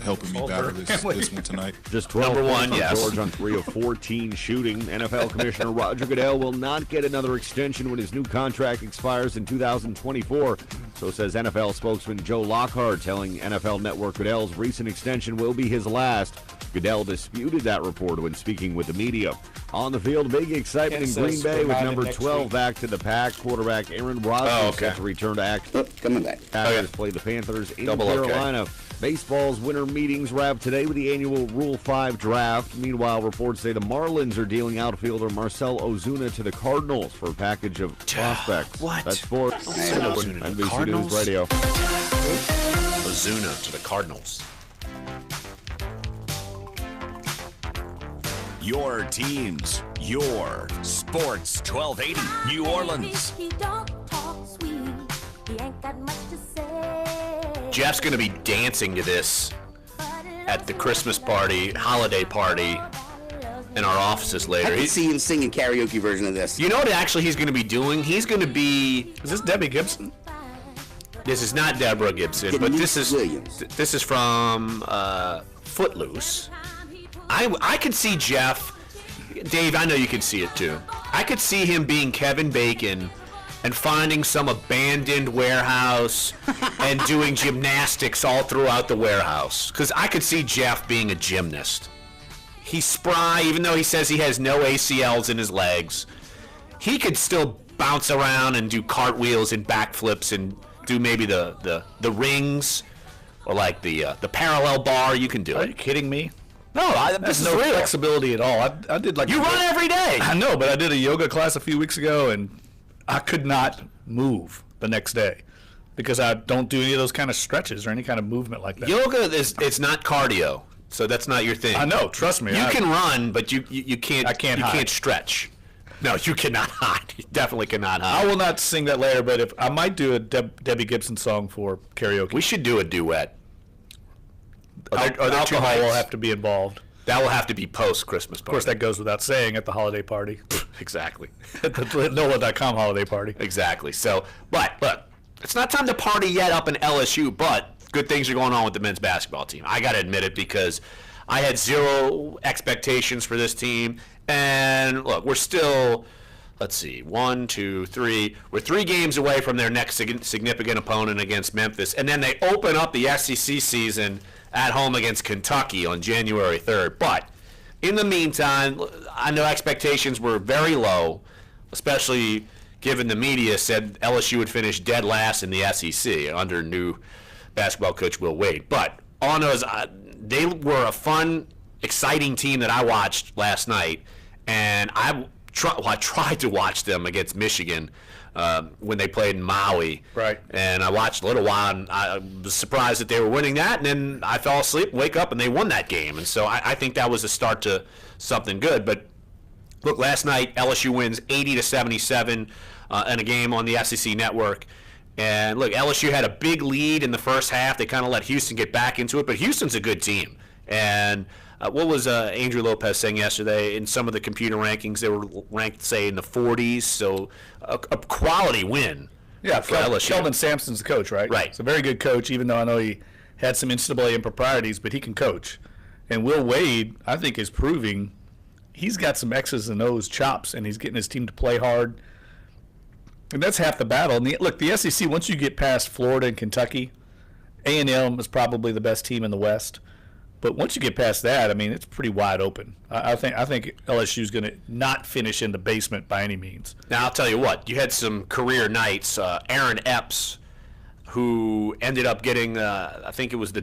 helping me battle this one tonight. Just 12 Number one, yes. George on 3 of 14 shooting. NFL Commissioner Roger Goodell will not get another extension when his new contract expires in 2024. So says NFL spokesman Joe Lockhart, telling NFL Network Goodell's recent extension will be his last. Goodell disputed that report when speaking with the media. On the field, big excitement in Green Bay with number 12 back to the pack. Quarterback Aaron Rodgers set to return to action. Coming back. Packers play the Panthers in Carolina. Baseball's winter meetings wrap today with the annual Rule 5 draft. Meanwhile, reports say the Marlins are dealing outfielder Marcell Ozuna to the Cardinals for a package of prospects. What? That's sports. NBC News Radio. Ozuna to the Cardinals. Your teams, your Sports 1280, New Orleans. Jeff's going to be dancing to this at the Christmas party, holiday party, in our offices later. I can see him singing karaoke version of this. You know what actually he's going to be doing? He's going to be... Is this Debbie Gibson? This is not Deborah Gibson, but this is from Footloose. I could see Jeff... Dave, I know you can see it too. I could see him being Kevin Bacon and finding some abandoned warehouse and doing gymnastics all throughout the warehouse. Because I could see Jeff being a gymnast. He's spry, even though he says he has no ACLs in his legs. He could still bounce around and do cartwheels and backflips and do maybe the rings or like the parallel bar. You can do it. Are you kidding me? No, this is no real. Flexibility at all. I did like you run every day. I know, but I did a yoga class a few weeks ago, and I could not move the next day. because I don't do any of those kind of stretches or any kind of movement like that. Yoga it's not cardio, so that's not your thing. I know. Trust me. You can run, but you can't. I can't You hide. can't stretch. No, you cannot hide. You definitely cannot I hide. will not sing that later, but if I might do a Debbie Gibson song for karaoke. We should do a duet. Are there two Alcohol mics? will have to be involved. That will have to be post-Christmas Of party. course, that goes without saying at the holiday party. Exactly. At the NOLA.com holiday party. Exactly. So, but look, it's not time to party yet up in LSU, but good things are going on with the men's basketball team. I got to admit it because I had zero expectations for this team. And look, we're still, let's see, 1, 2, 3. We're 3 games away from their next significant opponent against Memphis. And then they open up the SEC season at home against Kentucky on January 3rd. But in the meantime, I know expectations were very low, especially given the media said LSU would finish dead last in the SEC under new basketball coach Will Wade. But all I know is they were a fun, exciting team that I watched last night, and I tried to watch them against Michigan when they played in Maui. Right. And I watched a little while, and I was surprised that they were winning that, and then I fell asleep, wake up, and they won that game. And so I think that was a start to something good. But look, last night LSU wins 80-77 in a game on the SEC Network. And look, LSU had a big lead in the first half. They kind of let Houston get back into it, but Houston's a good team. And what was Andrew Lopez saying yesterday? In some of the computer rankings, they were ranked, say, in the 40s. So a quality win. Yeah, for LSU. Kelvin Sampson's the coach, right? Right. He's a very good coach, even though I know he had some NCAA improprieties, but he can coach. And Will Wade, I think, is proving he's got some X's and O's chops, and he's getting his team to play hard. And that's half the battle. And look, the SEC, once you get past Florida and Kentucky, A&M is probably the best team in the West. But once you get past that, I mean, it's pretty wide open. I think LSU is going to not finish in the basement by any means. Now, I'll tell you what. You had some career nights. Aaron Epps, who ended up getting, I think it was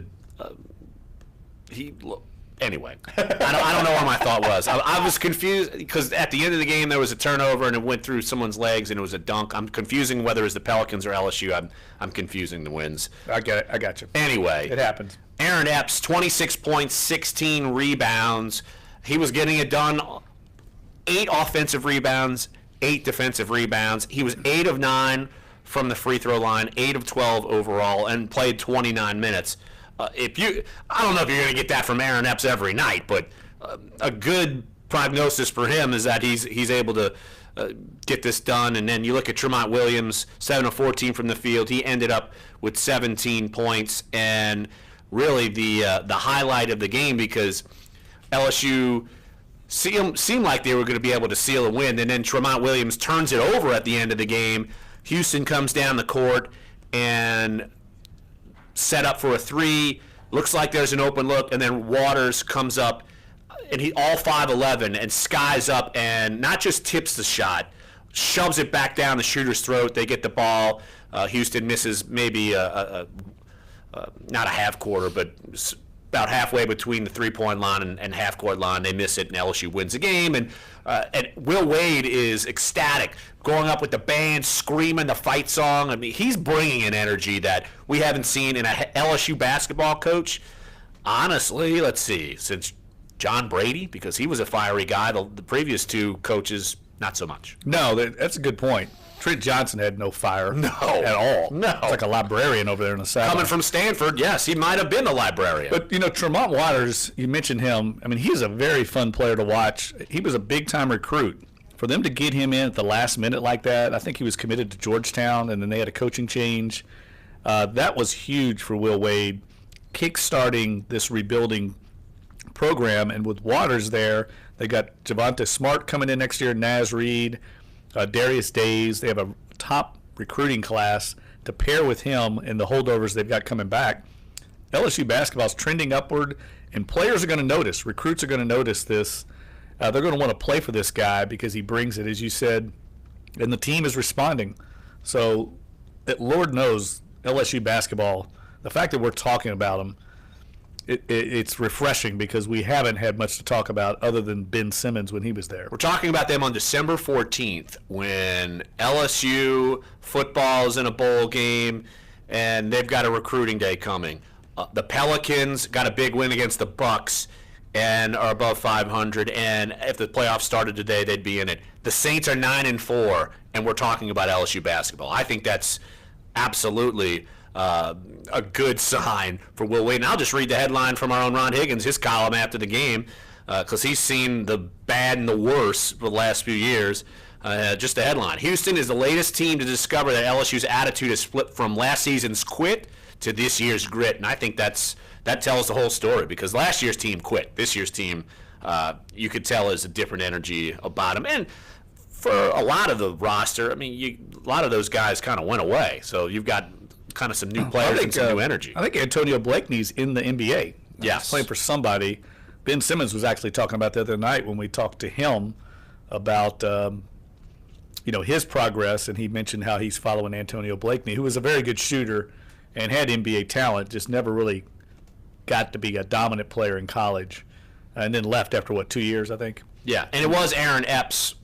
anyway, I don't know what my thought was. I was confused because at the end of the game there was a turnover and it went through someone's legs and it was a dunk. I'm confusing whether it was the Pelicans or LSU. I'm confusing the wins. I get it. I got you. Anyway, it happens. Aaron Epps, 26 points, 16 rebounds. He was getting it done. 8 offensive rebounds, 8 defensive rebounds. He was 8 of 9 from the free throw line, 8 of 12 overall, and played 29 minutes. I don't know if you're going to get that from Aaron Epps every night, but a good prognosis for him is that he's able to get this done. And then you look at Tremont Williams, 7 of 14 from the field. He ended up with 17 points, and really the highlight of the game because LSU seemed like they were going to be able to seal a win, and then Tremont Williams turns it over at the end of the game. Houston comes down the court and set up for a 3. Looks like there's an open look, and then Waters comes up, and he all 5'11", and skies up and not just tips the shot, shoves it back down the shooter's throat. They get the ball. Houston misses maybe not a half quarter, but about halfway between the three-point line and half-court line. They miss it, and LSU wins the game. And Will Wade is ecstatic, going up with the band, screaming the fight song. I mean, he's bringing an energy that we haven't seen in a LSU basketball coach. Honestly, let's see, since John Brady, because he was a fiery guy. The previous 2 coaches, not so much. No, that's a good point. Trent Johnson had no fire at all. No. It's like a librarian over there in the sideline. Coming from Stanford, yes, he might have been a librarian. But, Tremont Waters, you mentioned him. I mean, he's a very fun player to watch. He was a big-time recruit. For them to get him in at the last minute like that, I think he was committed to Georgetown, and then they had a coaching change. That was huge for Will Wade, kick-starting this rebuilding program. And with Waters there, they got Javonte Smart coming in next year, Naz Reid, Darius Days. They have a top recruiting class to pair with him and the holdovers they've got coming back. LSU basketball is trending upward, and players are going to notice. Recruits are going to notice this. They're going to want to play for this guy because he brings it, as you said, and the team is responding. So, Lord knows, LSU basketball, the fact that we're talking about them, it's refreshing because we haven't had much to talk about other than Ben Simmons when he was there. We're talking about them on December 14th when LSU football is in a bowl game and they've got a recruiting day coming. The Pelicans got a big win against the Bucks and are above 500, and if the playoffs started today, they'd be in it. The Saints are 9-4, and we're talking about LSU basketball. I think that's absolutely a good sign for Will Wade. And I'll just read the headline from our own Ron Higgins, his column after the game, because he's seen the bad and the worse for the last few years. Just the headline. Houston is the latest team to discover that LSU's attitude has flipped from last season's quit to this year's grit. And I think that tells the whole story, because last year's team quit. This year's team, you could tell, is a different energy about them. And for a lot of the roster, I mean, a lot of those guys kind of went away. So you've got kind of some new players and some new energy. I think Antonio Blakeney's in the NBA. Yes. He's playing for somebody. Ben Simmons was actually talking about the other night when we talked to him about his progress, and he mentioned how he's following Antonio Blakeney, who was a very good shooter and had NBA talent, just never really got to be a dominant player in college, and then left after, 2 years, I think? Yeah, and it was Aaron Epps.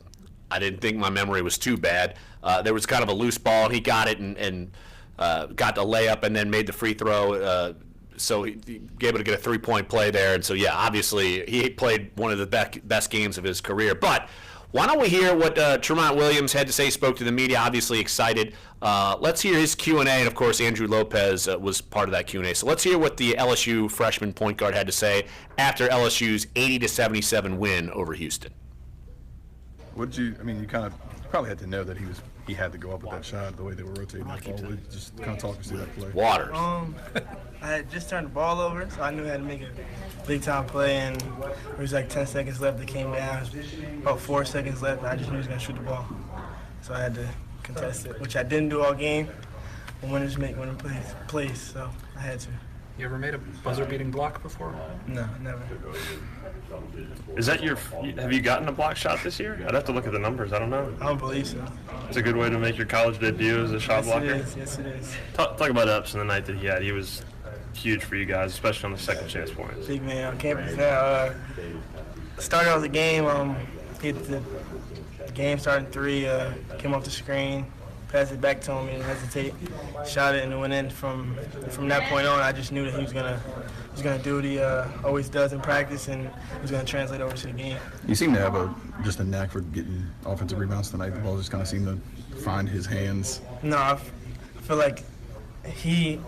I didn't think my memory was too bad. There was kind of a loose ball, and he got it and got the layup and then made the free throw, so he able to get a three-point play there. And so, yeah, obviously he played one of the best games of his career. But why don't we hear what Tremont Williams had to say? He spoke to the media, obviously excited. Let's hear his Q&A, and, of course, Andrew Lopez was part of that Q&A. So let's hear what the LSU freshman point guard had to say after LSU's 80-77 win over Houston. You probably had to know that he had to go up with that shot, the way they were rotating the ball. Just kind of talk us through that play. Waters. I had just turned the ball over, so I knew I had to make a big-time play, and there was 10 seconds left. It came down, about 4 seconds left, and I just knew he was going to shoot the ball. So I had to contest it, which I didn't do all game. But winners make winning plays, so I had to. You ever made a buzzer-beating block before? No, never. Is that have you gotten a block shot this year? I'd have to look at the numbers. I don't know. I don't believe so. It's a good way to make your college debut as a shot blocker. Yes, it is. Talk about Epps and the night that he had. He was huge for you guys, especially on the second chance points. Big man on campus. Started off the game, hit the game starting 3, came off the screen, passed it back to him, and hesitate, shot it, and it went in. From that point on, I just knew that he was gonna do what he always does in practice, and he was gonna translate over to the game. You seem to have just a knack for getting offensive rebounds tonight. The ball just kind of seemed to find his hands. No, I feel like he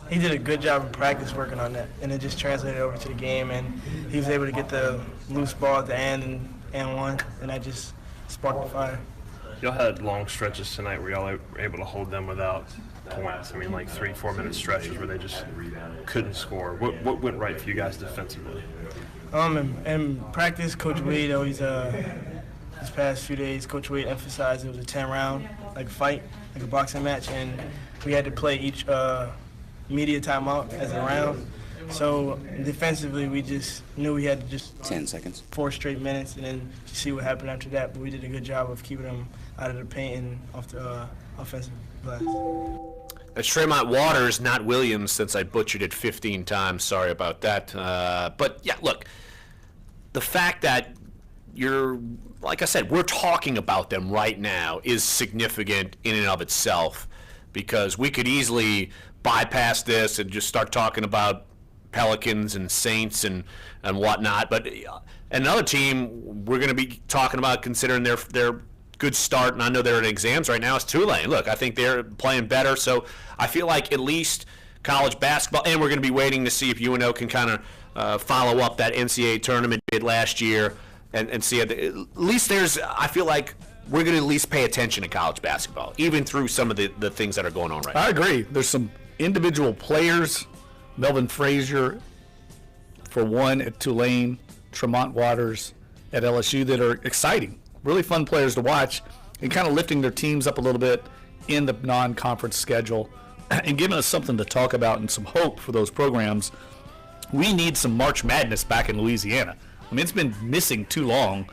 did a good job of practice working on that, and it just translated over to the game, and he was able to get the loose ball at the end and one, and that just sparked the fire. Y'all had long stretches tonight where y'all were able to hold them without points. I mean, 3-4 minute stretches where they just couldn't score. What went right for you guys defensively? In practice, Coach Wade always, this past few days, Coach Wade emphasized it was a 10-round, fight, like a boxing match, and we had to play each media timeout as a round. So defensively, we just knew we had to just 10 seconds, 4 straight minutes, and then see what happened after that. But we did a good job of keeping them out of the paint and off the offensive glass. That's Tremont Waters, not Williams, since I butchered it 15 times. Sorry about that. But yeah, look, the fact that like I said, we're talking about them right now is significant in and of itself, because we could easily bypass this and just start talking about Pelicans and Saints and whatnot. But another team we're going to be talking about, considering their good start, and I know they're in exams right now, is Tulane. Look, I think they're playing better, so I feel like at least college basketball, and we're going to be waiting to see if UNO can kind of follow up that NCAA tournament did last year and see at least I feel like we're going to at least pay attention to college basketball, even through some of the things that are going on right now. I agree. There's some individual players, Melvin Frazier, for one, at Tulane, Tremont Waters at LSU, that are exciting. Really fun players to watch, and kind of lifting their teams up a little bit in the non-conference schedule and giving us something to talk about and some hope for those programs. We need some March Madness back in Louisiana. I mean, it's been missing too long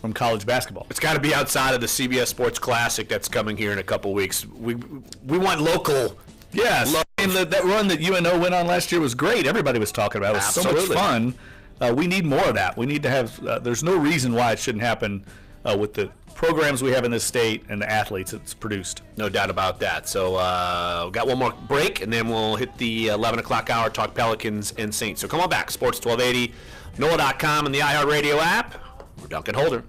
from college basketball. It's got to be outside of the CBS Sports Classic that's coming here in a couple weeks. We want local. Yes, and that run that UNO went on last year was great. Everybody was talking about it. It was so much fun. We need more of that. We need to have there's no reason why it shouldn't happen with the programs we have in this state and the athletes it's produced. No doubt about that. So we've got one more break, and then we'll hit the 11 o'clock hour, talk Pelicans and Saints. So come on back. Sports 1280, NOLA.com, and the iHeartRadio app. We're Dunc and Holder.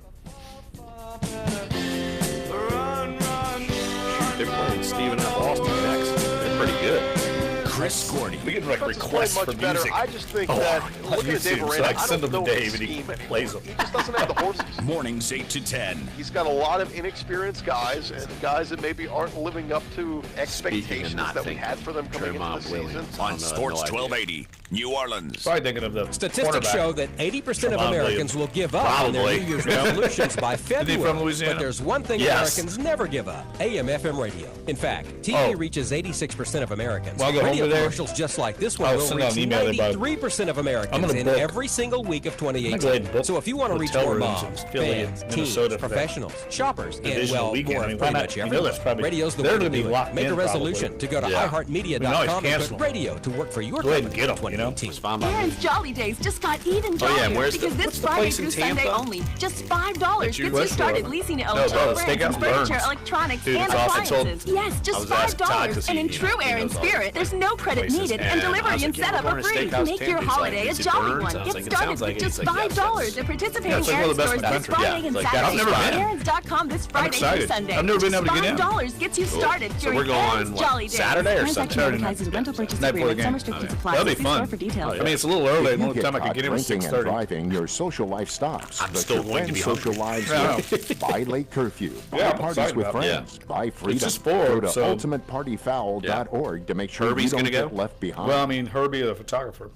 They're playing Stephen F. Austin next. They're pretty good. Chris Corney. We get like requests for music. I just think that looking at Dave Aranda, I send them to Dave and he plays them. He just doesn't have the horses. Mornings 8 to 10. He's got a lot of inexperienced guys and guys that maybe aren't living up to expectations that we had for them coming into the season. On Sports 1280, New Orleans. Probably thinking of the Statistics show that 80% of Americans will give up on their New Year's resolutions by February. From Louisiana? But there's one thing Americans never give up: AM/FM radio. In fact, TV reaches 86% of Americans. Well, I'll go radio over there. commercials just like this one will reach 93% of Americans in every single week of 2018. So if you want to reach more moms, fans, teens, professionals, shoppers, and well, more of pretty much everyone, radio's the way to do it. Make a resolution to go to iHeartMedia.com and put radio to work for your company in 2018. Parents' Jolly Days just got even jollier because this Friday through Sunday only, just $5 gets you started leasing all brands of furniture, electronics, and appliances. Yes, just $5. And in true air and spirit, there's no credit needed, and delivery and setup are free. Make your holiday a jolly one. Get started with just $5 at participating Aaron stores this Friday and Saturday. Aaron's.com this Friday through Sunday. I've never been able to get in. $5 gets you started during Aaron's Jolly Days. Saturday or Sunday? Rental purchase agreement. Some restrictions apply. That'll be fun. For details. I mean, it's a little early. If you The get time I could caught get in was drinking and 6:30. driving, your social life stops. I'm but still your going to friends' be social lives Yeah. don't. Buy late curfew. Buy Yeah, I'm parties excited with about friends. Buy freedom. It's a sport, Go to so- ultimatepartyfoul.org to make sure Herbie's you don't gonna go? get left behind. Well, I mean, Herbie, the photographer.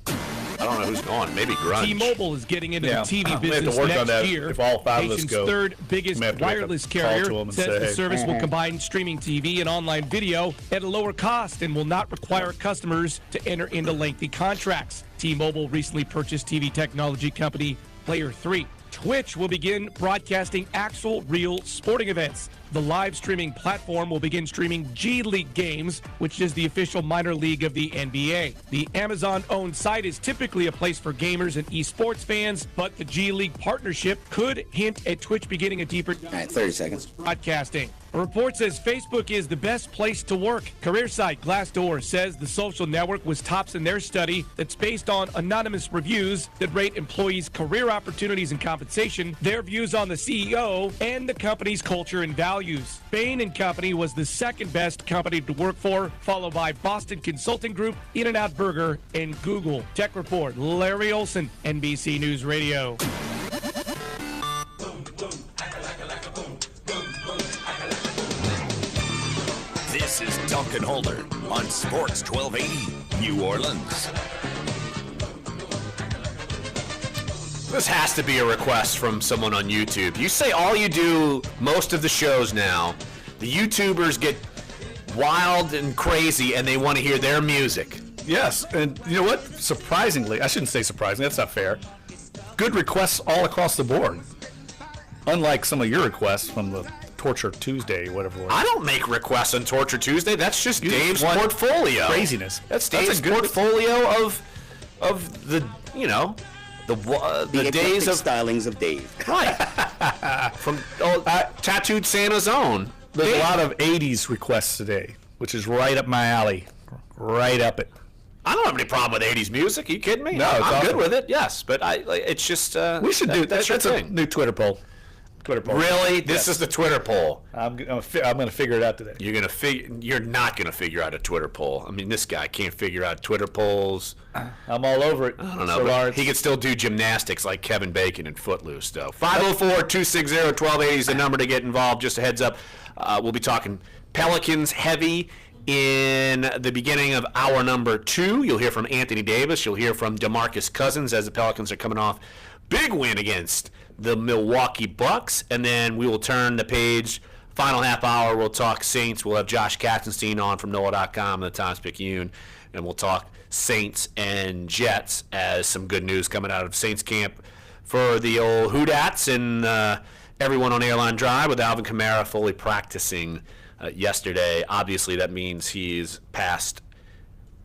I don't know who's going. Maybe Grunge. T-Mobile is getting into the TV We have to business work next on that year. if all five of us Nation's go. third biggest We have to wireless call carrier to 'em and says say, the hey. service will combine streaming TV and online video at a lower cost and will not require customers to enter into lengthy contracts. T-Mobile recently purchased TV technology company Player 3. Twitch will begin broadcasting actual real sporting events. The live streaming platform will begin streaming G League games, which is the official minor league of the NBA. The Amazon-owned site is typically a place for gamers and esports fans, but the G League partnership could hint at Twitch beginning a deeper 30 seconds. broadcasting. A report says Facebook is the best place to work. Career site Glassdoor says the social network was tops in their study that's based on anonymous reviews that rate employees' career opportunities and compensation, their views on the CEO, and the company's culture and values. Bain & Company was the second best company to work for, followed by Boston Consulting Group, In-N-Out Burger, and Google. Tech Report, Larry Olson, NBC News Radio. This is Dunc and Holder on Sports 1280, New Orleans. This has to be a request from someone on YouTube. You say all you do most of the shows now, the YouTubers get wild and crazy and they want to hear their music. Yes, and you know what? Surprisingly, I shouldn't say surprisingly, that's not fair. Good requests all across the board. Unlike some of your requests from the Torture Tuesday, whatever it was. I don't make requests on Torture Tuesday. That's just Dave's portfolio. Craziness. That's Dave's portfolio of the, you know, the days of stylings of Dave. Right. From Tattooed Santa's own. There's a lot of 80s requests today, which is right up my alley. Right up it. I don't have any problem with 80s music. Are you kidding me? No, I'm awesome. good with it, yes. But it's just... we should do that's that's a new Twitter poll. Really? This is the Twitter poll. I'm going to figure it out today. You're not going to figure out a Twitter poll. I mean, this guy can't figure out Twitter polls. I'm all over it. I don't know. But he could still do gymnastics like Kevin Bacon in Footloose, though. 504-260-1280 is the number to get involved. Just a heads up. We'll be talking Pelicans heavy in the beginning of hour number 2. You'll hear from Anthony Davis. You'll hear from DeMarcus Cousins as the Pelicans are coming off big win against the Milwaukee Bucks, and then we will turn the page. Final half hour, we'll talk Saints. We'll have Josh Katzenstein on from NOLA.com and the Times-Picayune, and we'll talk Saints and Jets as some good news coming out of Saints camp for the old Hoodats and everyone on Airline Drive with Alvin Kamara fully practicing yesterday. Obviously, that means he's passed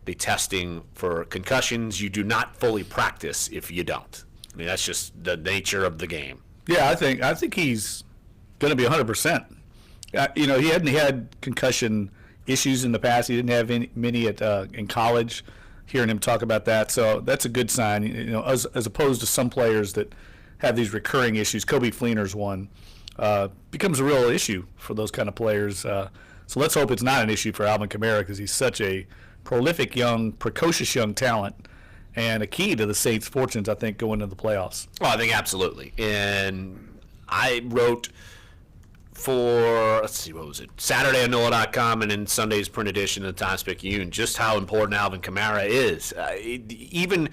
the testing for concussions. You do not fully practice if you don't. I mean, that's just the nature of the game. Yeah, I think he's going to be 100%. He hadn't had concussion issues in the past. He didn't have many in college. Hearing him talk about that, so that's a good sign. As opposed to some players that have these recurring issues. Kobe Fleener's one becomes a real issue for those kind of players. So let's hope it's not an issue for Alvin Kamara because he's such a prolific, precocious young talent, and a key to the Saints' fortunes, I think, going into the playoffs. Well, I think absolutely. And I wrote for, let's see, what was it? Saturday on NOLA.com and in Sunday's print edition of the Times-Picayune, just how important Alvin Kamara is. Even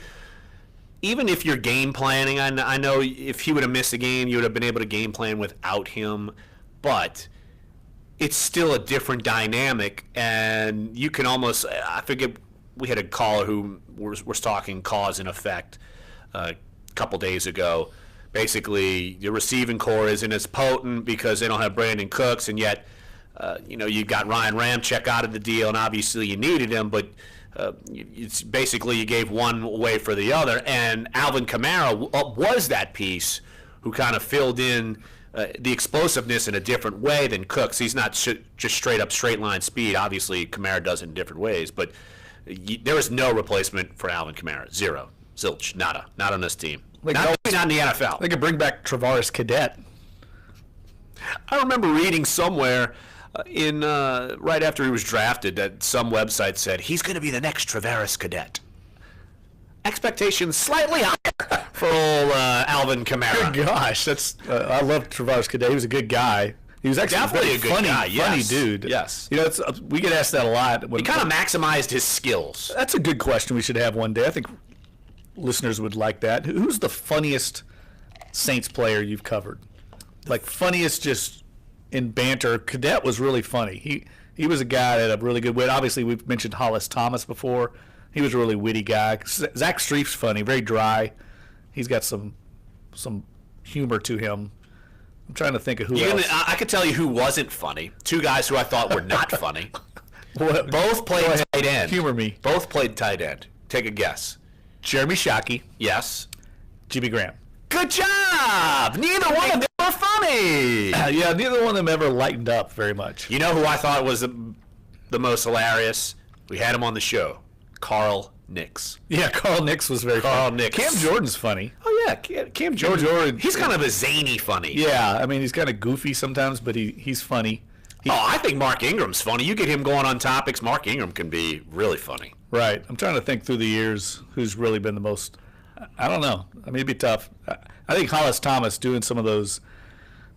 if you're game planning, I know if he would have missed a game, you would have been able to game plan without him, but it's still a different dynamic, and you can almost, I forget, we had a caller who was talking cause and effect a couple days ago. Basically, your receiving core isn't as potent because they don't have Brandon Cooks, and yet, you got Ryan Ramczyk out of the deal, and obviously you needed him, but it's basically you gave one away for the other. And Alvin Kamara was that piece who kind of filled in the explosiveness in a different way than Cooks. He's not just straight up straight line speed. Obviously, Kamara does it in different ways, but there is no replacement for Alvin Kamara. Zero. Zilch. Nada. Not on this team. Not in the NFL. They could bring back Travaris Cadet. I remember reading somewhere right after he was drafted that some website said he's going to be the next Travaris Cadet. Expectations slightly higher for old Alvin Kamara. Good gosh, I love Travaris Cadet. He was a good guy. He was actually definitely a good guy. Funny dude. Yes. We get asked that a lot. He kind of maximized his skills. That's a good question we should have one day. I think listeners would like that. Who's the funniest Saints player you've covered? Like funniest just in banter. Cadet was really funny. He was a guy that had a really good wit. Obviously, we've mentioned Hollis Thomas before. He was a really witty guy. Zach Streif's funny, very dry. He's got some humor to him. I'm trying to think of who else. I could tell you who wasn't funny. Two guys who I thought were not funny. Both played tight end. Humor me. Both played tight end. Take a guess. Jeremy Shockey. Yes. Jimmy Graham. Good job! Neither one of them were funny! Yeah, neither one of them ever lightened up very much. You know who I thought was the most hilarious? We had him on the show. Carl Nix. Yeah, Carl Nix was very funny. Carl Nix. Cam Jordan's funny. Oh, yeah. Cam Jordan. He's kind of a zany funny. Yeah, I mean, he's kind of goofy sometimes, but he's funny. I think Mark Ingram's funny. You get him going on topics, Mark Ingram can be really funny. Right. I'm trying to think through the years who's really been the most. I don't know. I mean, it'd be tough. I think Hollis Thomas doing some of those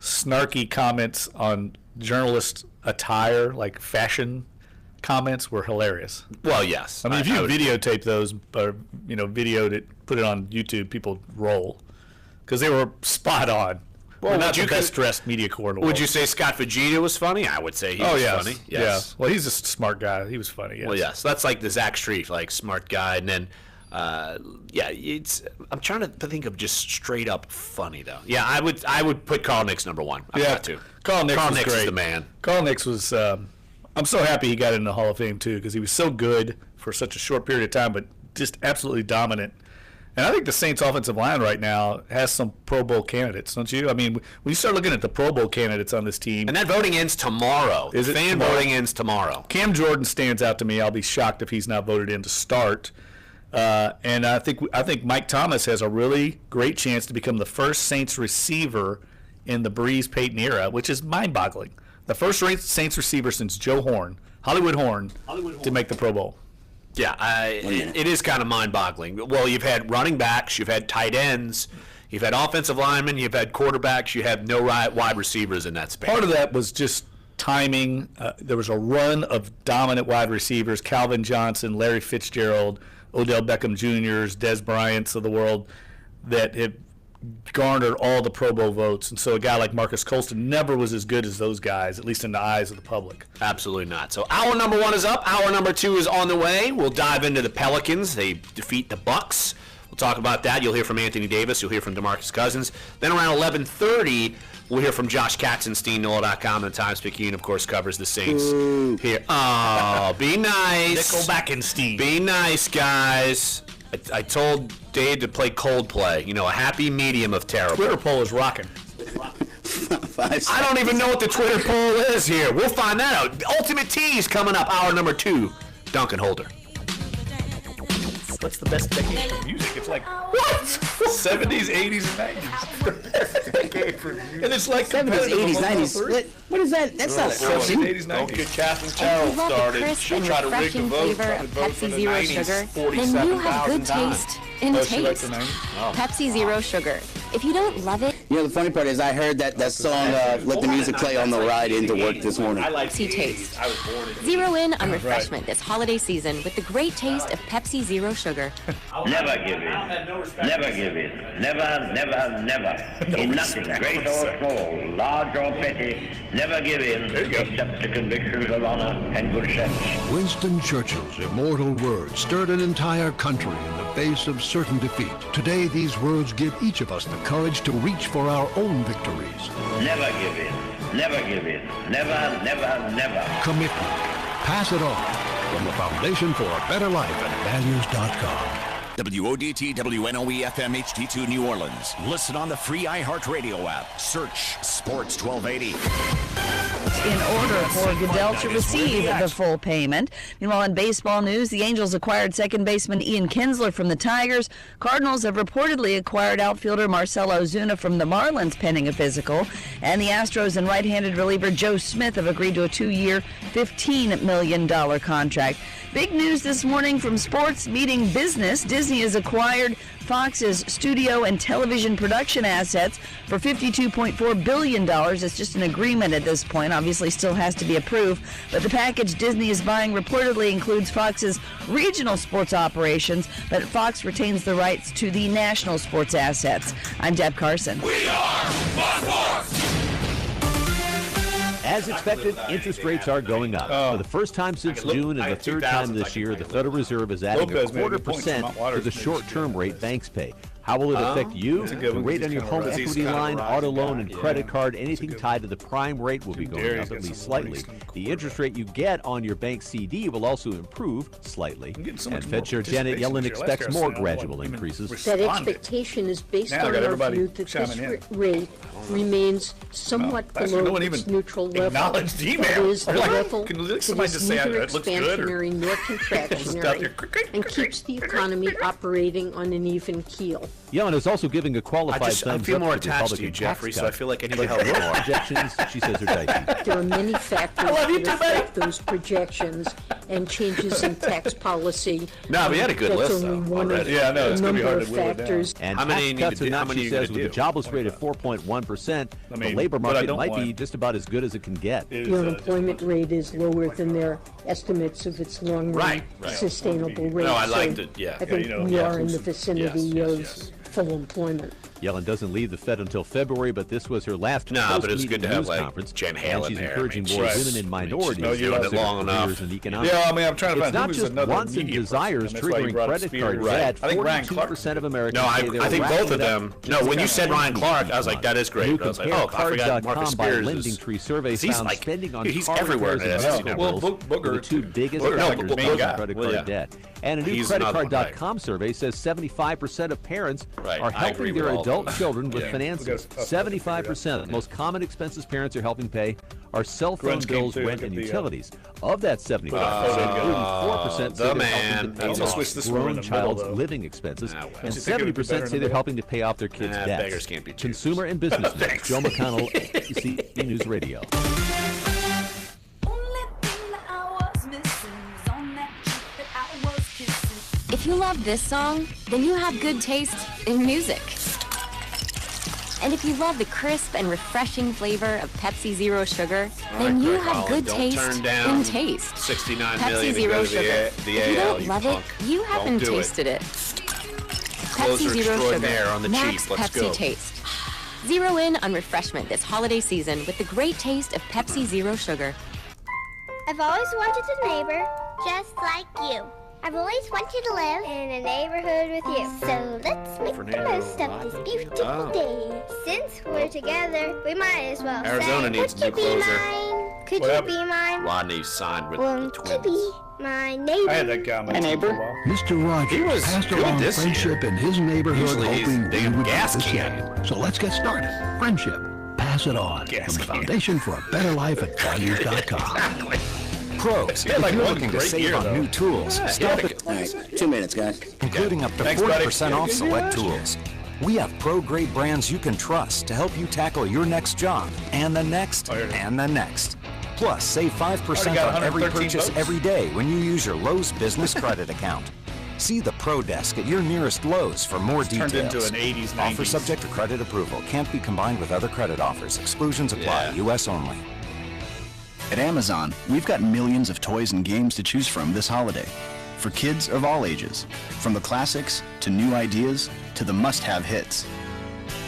snarky comments on journalist attire, like fashion comments, were hilarious. Well, yes. I mean, if you videotape those, or videoed it, put it on YouTube, people roll because they were spot on. Well, not the best dressed media corps in the world. Would you say Scott Fujita was funny? I would say he was funny. Yes. Yeah. Well, he's a smart guy. He was funny. Yes. Well, yes. That's like the Zach Streif, like smart guy, and then. I'm trying to think of just straight up funny though. Yeah, I would put Carl Nix number one. I've got to. Carl Nix is great. The man. Carl Nix was. I'm so happy he got into the Hall of Fame too because he was so good for such a short period of time, but just absolutely dominant. And I think the Saints offensive line right now has some Pro Bowl candidates, don't you? I mean, when you start looking at the Pro Bowl candidates on this team. And that voting ends tomorrow. Is it Fan tomorrow? Voting ends tomorrow. Cam Jordan stands out to me. I'll be shocked if he's not voted in to start. And I think Mike Thomas has a really great chance to become the first Saints receiver in the Breeze Payton era, which is mind-boggling. The first Saints receiver since Joe Horn, Hollywood Horn, to make the Pro Bowl. Yeah, it is kind of mind-boggling. Well, you've had running backs, you've had tight ends, you've had offensive linemen, you've had quarterbacks, you have no wide receivers in that span. Part of that was just timing. There was a run of dominant wide receivers, Calvin Johnson, Larry Fitzgerald, Odell Beckham Jr.'s, Dez Bryant's of the world, that have garnered all the Pro Bowl votes. And so a guy like Marcus Colston never was as good as those guys, at least in the eyes of the public. Absolutely not. So hour number one is up. Hour number two is on the way. We'll dive into the Pelicans. They defeat the Bucks. We'll talk about that. You'll hear from Anthony Davis. You'll hear from DeMarcus Cousins. Then around 11:30, we'll hear from Josh Katzenstein. NOLA.com and the Times-Picayune, of course, covers the Saints here. Oh, be nice. Nickelbackenstein. Be nice, guys. I told Dave to play Coldplay. A happy medium of terrible. Twitter poll is rocking. I don't even know what the Twitter poll is here. We'll find that out. Ultimate Tease coming up, hour number 2. Dunc and Holder. What's the best decade for music? It's like, what? 70s, 80s, and 90s. Decade for music. And it's like 70s, 80s, 90s. What is that? That's not a 70s, 80s, 90s. Don't get Catherine Carroll started. She'll try to rig the vote. Flavor of Pepsi Zero Sugar, then you have good taste in taste. Pepsi Zero Sugar. If you don't love it, the funny part is I heard that song Let the Music Play on the ride into work this morning. Pepsi taste. Zero in on refreshment this holiday season with the great taste of Pepsi Zero Sugar. Never give in. Never give in. Never, never, never. In nothing, great or small, large or petty, never give in except to convictions of honor and good sense. Winston Churchill's immortal words stirred an entire country in the face of certain defeat. Today, these words give each of us the courage to reach for our own victories. Never give in. Never give in. Never, never, never. Commitment. Pass it on. From the Foundation for a Better Life at values.com. WODT WNOE FM HD2 New Orleans. Listen on the free iHeartRadio app. Search Sports 1280. In order for Goodell to receive the full payment. Meanwhile, in baseball news, the Angels acquired second baseman Ian Kinsler from the Tigers. Cardinals have reportedly acquired outfielder Marcell Ozuna from the Marlins pending a physical. And the Astros and right-handed reliever Joe Smith have agreed to a 2-year, $15 million contract. Big news this morning from sports meeting business. Disney has acquired Fox's studio and television production assets for $52.4 billion. It's just an agreement at this point. Obviously still has to be approved. But the package Disney is buying reportedly includes Fox's regional sports operations, but Fox retains the rights to the national sports assets. I'm Deb Carson. We are Fox! As expected, interest rates are going up. For the first time since June and the third time this year, the Federal Reserve is adding a 0.25% to the short-term rate banks pay. How will it affect you? The rate on your home equity line, auto loan, and credit card, anything tied to the prime rate will be going up at least slightly. The interest rate you get on your bank CD will also improve slightly. And Fed Chair Janet Yellen expects more gradual increases. That expectation is based on our view that this rate remains somewhat below its neutral level. That is, the level that is neither expansionary nor contractionary and keeps the economy operating on an even keel. Yellen is also giving a qualified thumbs up. I feel more attached to you, Jeffrey, so I feel like I need to help more. Projections, she says, are dicey. There are many factors that affect those projections and changes in tax policy. No, we had a good list, though, already. Yeah, no, it's going to be hard to whittle it down. And tax cuts are not, she says, with a jobless rate of 4.1%, the labor market might be just about as good as it can get. The unemployment rate is lower than their estimates of its long-run sustainable rate. No, I liked it, yeah. I think we are in the vicinity of full employment. Yellen doesn't leave the Fed until February, but this was her last but it was good to have conference. Jen Hale and she's in there. encouraging more women and minorities to doing it long enough. I'm trying to find not just wants and desires triggering credit card debt. 42% of Americans I think both of them. No, when you said Ryan Clark, I was like, that is great. I was like, I forgot Marcus Spears Lending Tree survey found spending on he's everywhere. The two biggest factors in credit card debt. And a new creditcard.com survey says 75% of parents are helping their adult children with finances. 75%. The most common expenses parents are helping pay are cell phone bills, rent, and utilities. Of that 75%, 34% say they're helping to pay their grown child's living expenses, and 70% say they're helping to pay off their kids' debts. Consumer and Business News. Joe McConnell, ABC News Radio. If you love this song, then you have good taste in music. And if you love the crisp and refreshing flavor of Pepsi Zero Sugar, then you have good taste in taste. 69 Pepsi Zero Sugar. If you don't love it, you haven't tasted it. Pepsi Zero Sugar. Max Pepsi taste. Zero in on refreshment this holiday season with the great taste of Pepsi Zero Sugar. I've always wanted a neighbor just like you. I've always wanted to live in a neighborhood with you. So let's make the most of this beautiful day. Since we're together, we might as well Arizona needs a new closer. Could you be mine? Rodney signed with the Twins. Won't you be my neighbor? I had that guy on my neighbor. Mr. Rogers passed along friendship in his neighborhood, hoping we would participate. So let's get started. Friendship. pass it on. From the foundation for a better life at Values.com. Pros, if you're looking to save on new tools, stop it. All right, 2 minutes, guys. Including up to 40% off select tools. We have pro-grade brands you can trust to help you tackle your next job, and the next, and the next. Plus, save 5% on every purchase every day when you use your Lowe's Business Credit account. See the Pro Desk at your nearest Lowe's for more details. Turned into an 80s, 90s. Offer subject to credit approval. Can't be combined with other credit offers. Exclusions apply. U.S. only. At Amazon, we've got millions of toys and games to choose from this holiday. For kids of all ages. From the classics, to new ideas, to the must-have hits.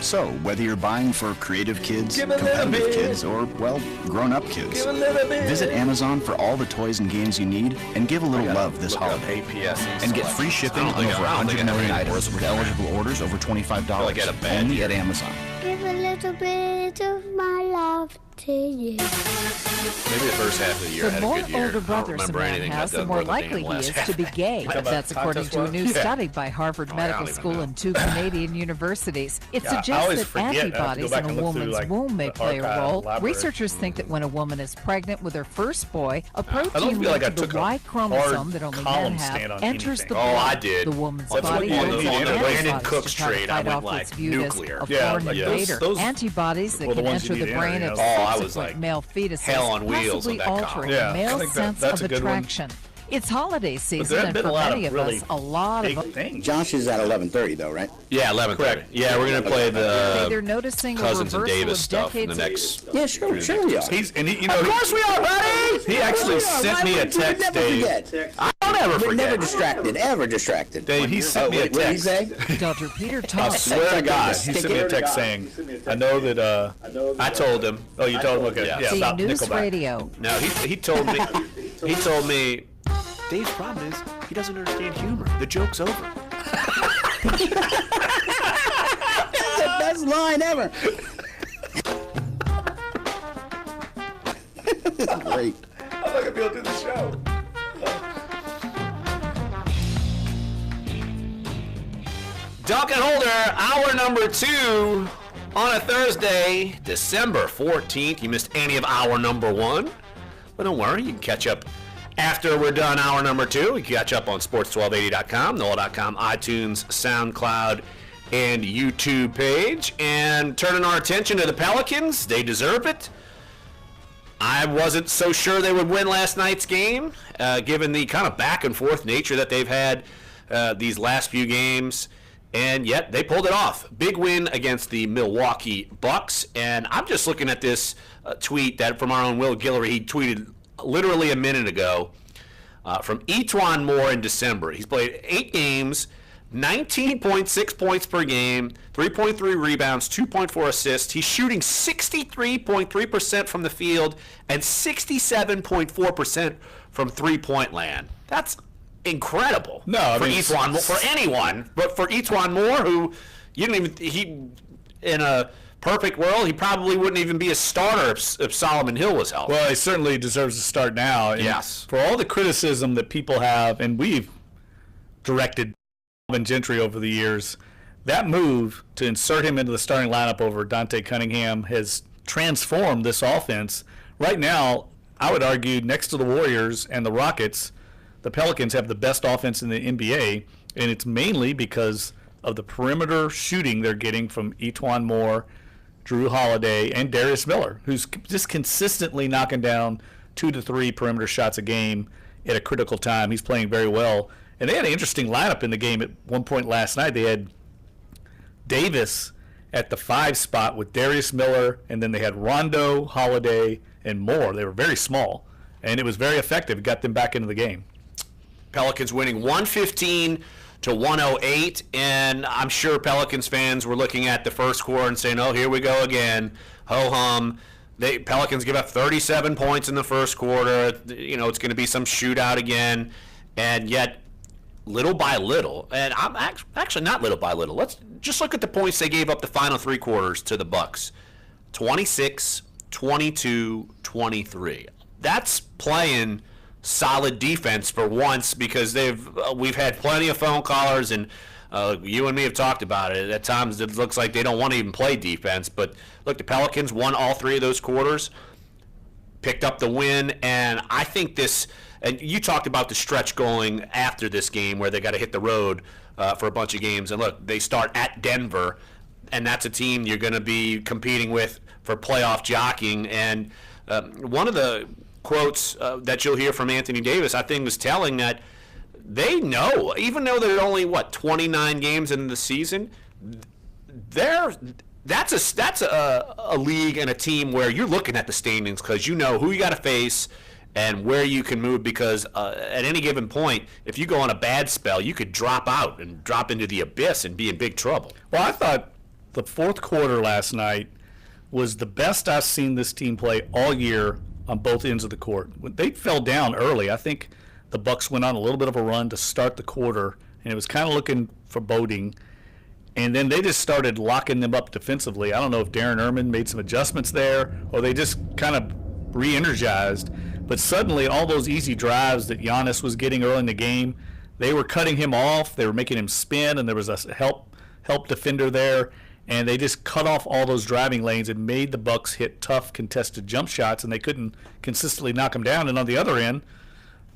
So, whether you're buying for creative kids, competitive kids, or, well, grown-up kids, visit Amazon for all the toys and games you need and give a little love this holiday. And get free shipping on over 100 million items with eligible orders over $25 only at Amazon. Give a little bit of my love to you. Maybe the first half of the year had a good year. The more older brothers a man has, the more likely he is to be gay. That's according to a new study by Harvard Medical School and 2 Canadian universities. It suggests that antibodies in a woman's womb may play a role. Researchers think that when a woman is pregnant with her first boy, a protein linked to the Y chromosome that only men have enters the blood. The woman's body builds antibodies to try to fight off what's viewed as a foreign invader. Antibodies that can enter the brain of subsequent male fetuses, possibly altering the male sense of attraction. It's holiday season, and for many of us, a lot of things. Josh is at 11:30, though, right? Yeah, 11:30. Yeah, we're gonna play the they're noticing Cousins a and Davis of stuff in the decades. next. Yeah, sure we are. Of course we are, buddy. He actually sent me a text, Dave. I don't ever forget. Never distracted. Ever distracted. Dave, he sent me a text. What did he say? Dr. Peter I Thomas. swear to God, he sent me a text saying, "I know that." I told him. Oh, you told him? Okay. Yeah, about News Nickelback. Radio. No, he told me. He told me. Dave's problem is he doesn't understand humor. The joke's over. That's the best line ever. Great. I'm not gonna be able to do the show. Dunc and Holder, hour number 2 on a Thursday, December 14th. You missed any of hour number 1, but don't worry, you can catch up after we're done hour number 2. You can catch up on sports1280.com, NOLA.com, iTunes, SoundCloud, and YouTube page. And turning our attention to the Pelicans, they deserve it. I wasn't so sure they would win last night's game, given the kind of back and forth nature that they've had these last few games. And yet they pulled it off. Big win against the Milwaukee Bucks. And I'm just looking at this tweet that from our own Will Guillory, he tweeted literally a minute ago from Etuan Moore in December. He's played 8 games, 19.6 points per game, 3.3 rebounds, 2.4 assists. He's shooting 63.3% from the field and 67.4% from three-point land. That's incredible. No, for Etuan, for anyone, but for Etuan Moore, who you didn't even in a perfect world, he probably wouldn't even be a starter if Solomon Hill was healthy. Well, he certainly deserves to start now. And yes. For all the criticism that people have, and we've directed Alvin Gentry over the years, that move to insert him into the starting lineup over Dante Cunningham has transformed this offense. Right now, I would argue next to the Warriors and the Rockets, the Pelicans have the best offense in the NBA, and it's mainly because of the perimeter shooting they're getting from Etuan Moore, Drew Holiday, and Darius Miller, who's just consistently knocking down 2 to 3 perimeter shots a game at a critical time. He's playing very well. And they had an interesting lineup in the game at one point last night. They had Davis at the 5 spot with Darius Miller, and then they had Rondo, Holiday, and Moore. They were very small, and it was very effective. It got them back into the game. Pelicans winning 115-108, and I'm sure Pelicans fans were looking at the first quarter and saying, oh, here we go again, ho-hum. Pelicans give up 37 points in the first quarter. You know, it's going to be some shootout again, and yet little by little, and I'm actually not little by little. Let's just look at the points they gave up the final 3 quarters to the Bucks. 26, 22, 23. That's playing solid defense for once, because we've had plenty of phone callers, and you and me have talked about it. At times it looks like they don't want to even play defense. But look, the Pelicans won all 3 of those quarters, picked up the win, and I think this. And you talked about the stretch going after this game where they got to hit the road for a bunch of games. And look, they start at Denver, and that's a team you're going to be competing with for playoff jockeying. And one of the quotes that you'll hear from Anthony Davis, I think, was telling that they know, even though they're only 29 games into the season, that's a league and a team where you're looking at the standings because you know who you got to face and where you can move, because at any given point, if you go on a bad spell, you could drop out and drop into the abyss and be in big trouble. Well, I thought the fourth quarter last night was the best I've seen this team play all year on both ends of the court. They fell down early. I think the Bucks went on a little bit of a run to start the quarter, and it was kind of looking foreboding. And then they just started locking them up defensively. I don't know if Darren Erman made some adjustments there, or they just kind of re-energized. But suddenly, all those easy drives that Giannis was getting early in the game, they were cutting him off. They were making him spin, and there was a help defender there. And they just cut off all those driving lanes and made the Bucks hit tough, contested jump shots, and they couldn't consistently knock them down. And on the other end,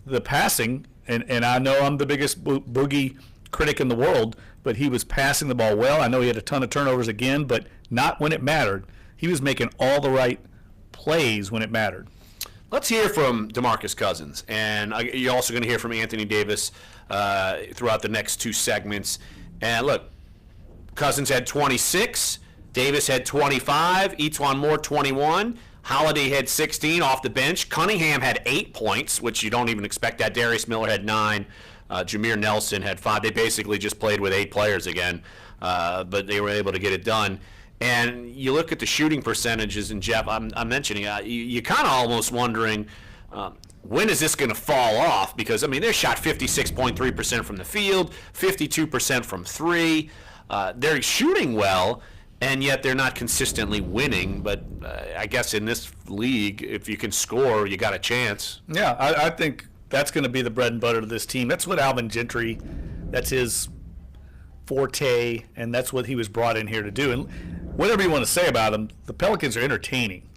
the passing, and I know I'm the biggest Boogie critic in the world, but he was passing the ball well. I know he had a ton of turnovers again, but not when it mattered. He was making all the right plays when it mattered. Let's hear from DeMarcus Cousins, and you're also going to hear from Anthony Davis throughout the next 2 segments. And look, Cousins had 26, Davis had 25, Etuan Moore 21, Holiday had 16 off the bench, Cunningham had 8 points, which you don't even expect that. Darius Miller had 9, Jameer Nelson had 5. They basically just played with 8 players again, but they were able to get it done. And you look at the shooting percentages, and Jeff, I'm mentioning, you kind of almost wondering, when is this going to fall off? Because, I mean, they shot 56.3% from the field, 52% from 3. They're shooting well, and yet they're not consistently winning. But I guess in this league, if you can score, you got a chance. Yeah, I think that's going to be the bread and butter of this team. That's what Alvin Gentry, that's his forte, and that's what he was brought in here to do. And whatever you want to say about them, the Pelicans are entertaining.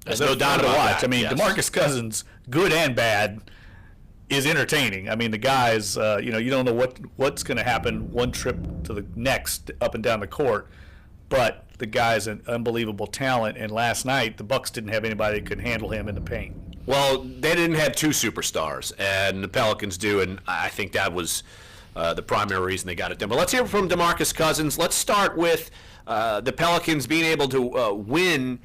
There's no doubt about that. I mean, yes. DeMarcus Cousins, good and bad, is entertaining. I mean, the guys, you don't know what's going to happen one trip to the next up and down the court, but the guy's an unbelievable talent. And last night, the Bucks didn't have anybody that could handle him in the paint. Well, they didn't have 2 superstars, and the Pelicans do, and I think that was the primary reason they got it done. But let's hear from DeMarcus Cousins. Let's start with the Pelicans being able to win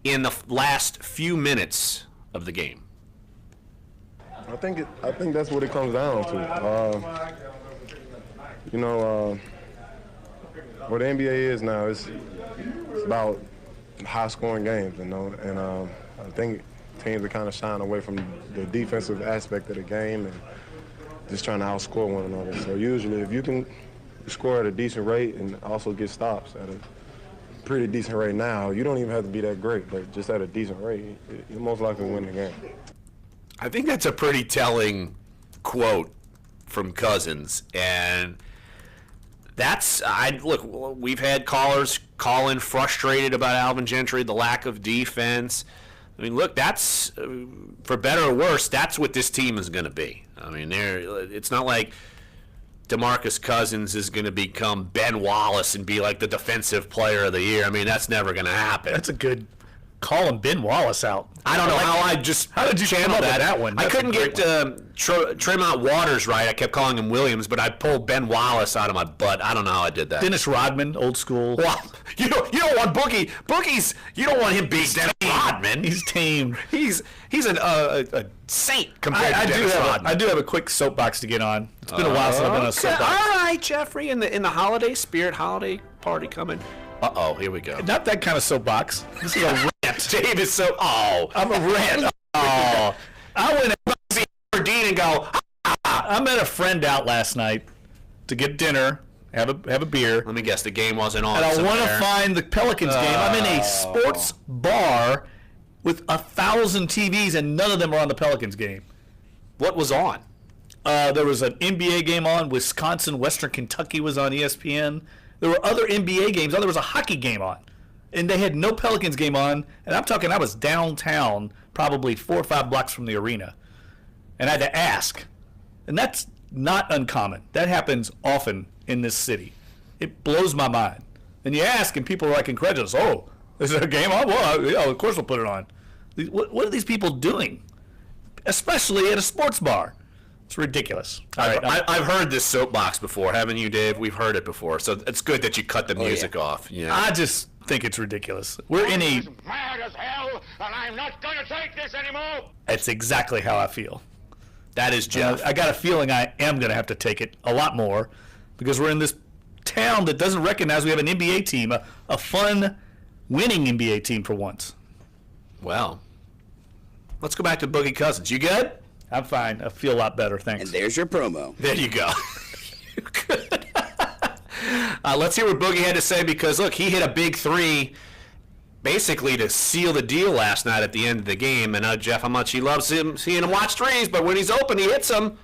in the last few minutes of the game. I think that's what it comes down to. What the NBA is now, it's about high-scoring games, and I think teams are kind of shying away from the defensive aspect of the game and just trying to outscore one another. So usually, if you can score at a decent rate and also get stops at a pretty decent rate now, you don't even have to be that great, but just at a decent rate, you most likely win the game. I think that's a pretty telling quote from Cousins, and look, we've had callers call in frustrated about Alvin Gentry, the lack of defense. I mean, look, that's, for better or worse, that's what this team is going to be. I mean, it's not like DeMarcus Cousins is going to become Ben Wallace and be like the defensive player of the year. I mean, that's never going to happen. That's a good calling Ben Wallace out. I don't know how did you channel that one? I couldn't get Tremont Waters right. I kept calling him Williams, but I pulled Ben Wallace out of my butt. I don't know how I did that. Dennis Rodman, old school. Well, you don't want Boogie. Boogie's, you don't want him being Dennis Rodman. He's tame. He's a saint compared to Dennis Rodman. I do have a quick soapbox to get on. It's been a while since I've been on a soapbox. All right, Jeffrey, in the holiday party coming. Uh-oh, here we go. Not that kind of soapbox. This is a rant. Dave is so, I'm a rant. Oh. I went to Dean and go, I met a friend out last night to get dinner, have a beer. Let me guess, the game wasn't on. And I want to find the Pelicans game. I'm in a sports bar with 1,000 TVs, and none of them are on the Pelicans game. What was on? There was an NBA game on. Wisconsin, Western Kentucky was on ESPN. There were other NBA games on. There was a hockey game on. And they had no Pelicans game on. And I'm talking, I was downtown, probably 4 or 5 blocks from the arena. And I had to ask. And that's not uncommon. That happens often in this city. It blows my mind. And you ask, and people are like incredulous. Oh, is there a game on? Well, yeah, of course we'll put it on. What are these people doing? Especially at a sports bar. It's ridiculous. I've heard this soapbox before, haven't you, Dave? We've heard it before. So it's good that you cut the music off. Yeah. I just think it's ridiculous. We're in a... mad as hell, and I'm not going to take this anymore. That's exactly how I feel. That is Jeff. I got a feeling I am going to have to take it a lot more because we're in this town that doesn't recognize we have an NBA team, a fun, winning NBA team for once. Well, let's go back to Boogie Cousins. You good? I'm fine. I feel a lot better, thanks. And there's your promo. There you go. Good. Let's hear what Boogie had to say because, look, he hit a big 3 basically to seal the deal last night at the end of the game. And Jeff, how much he loves seeing him watch threes, but when he's open, he hits them.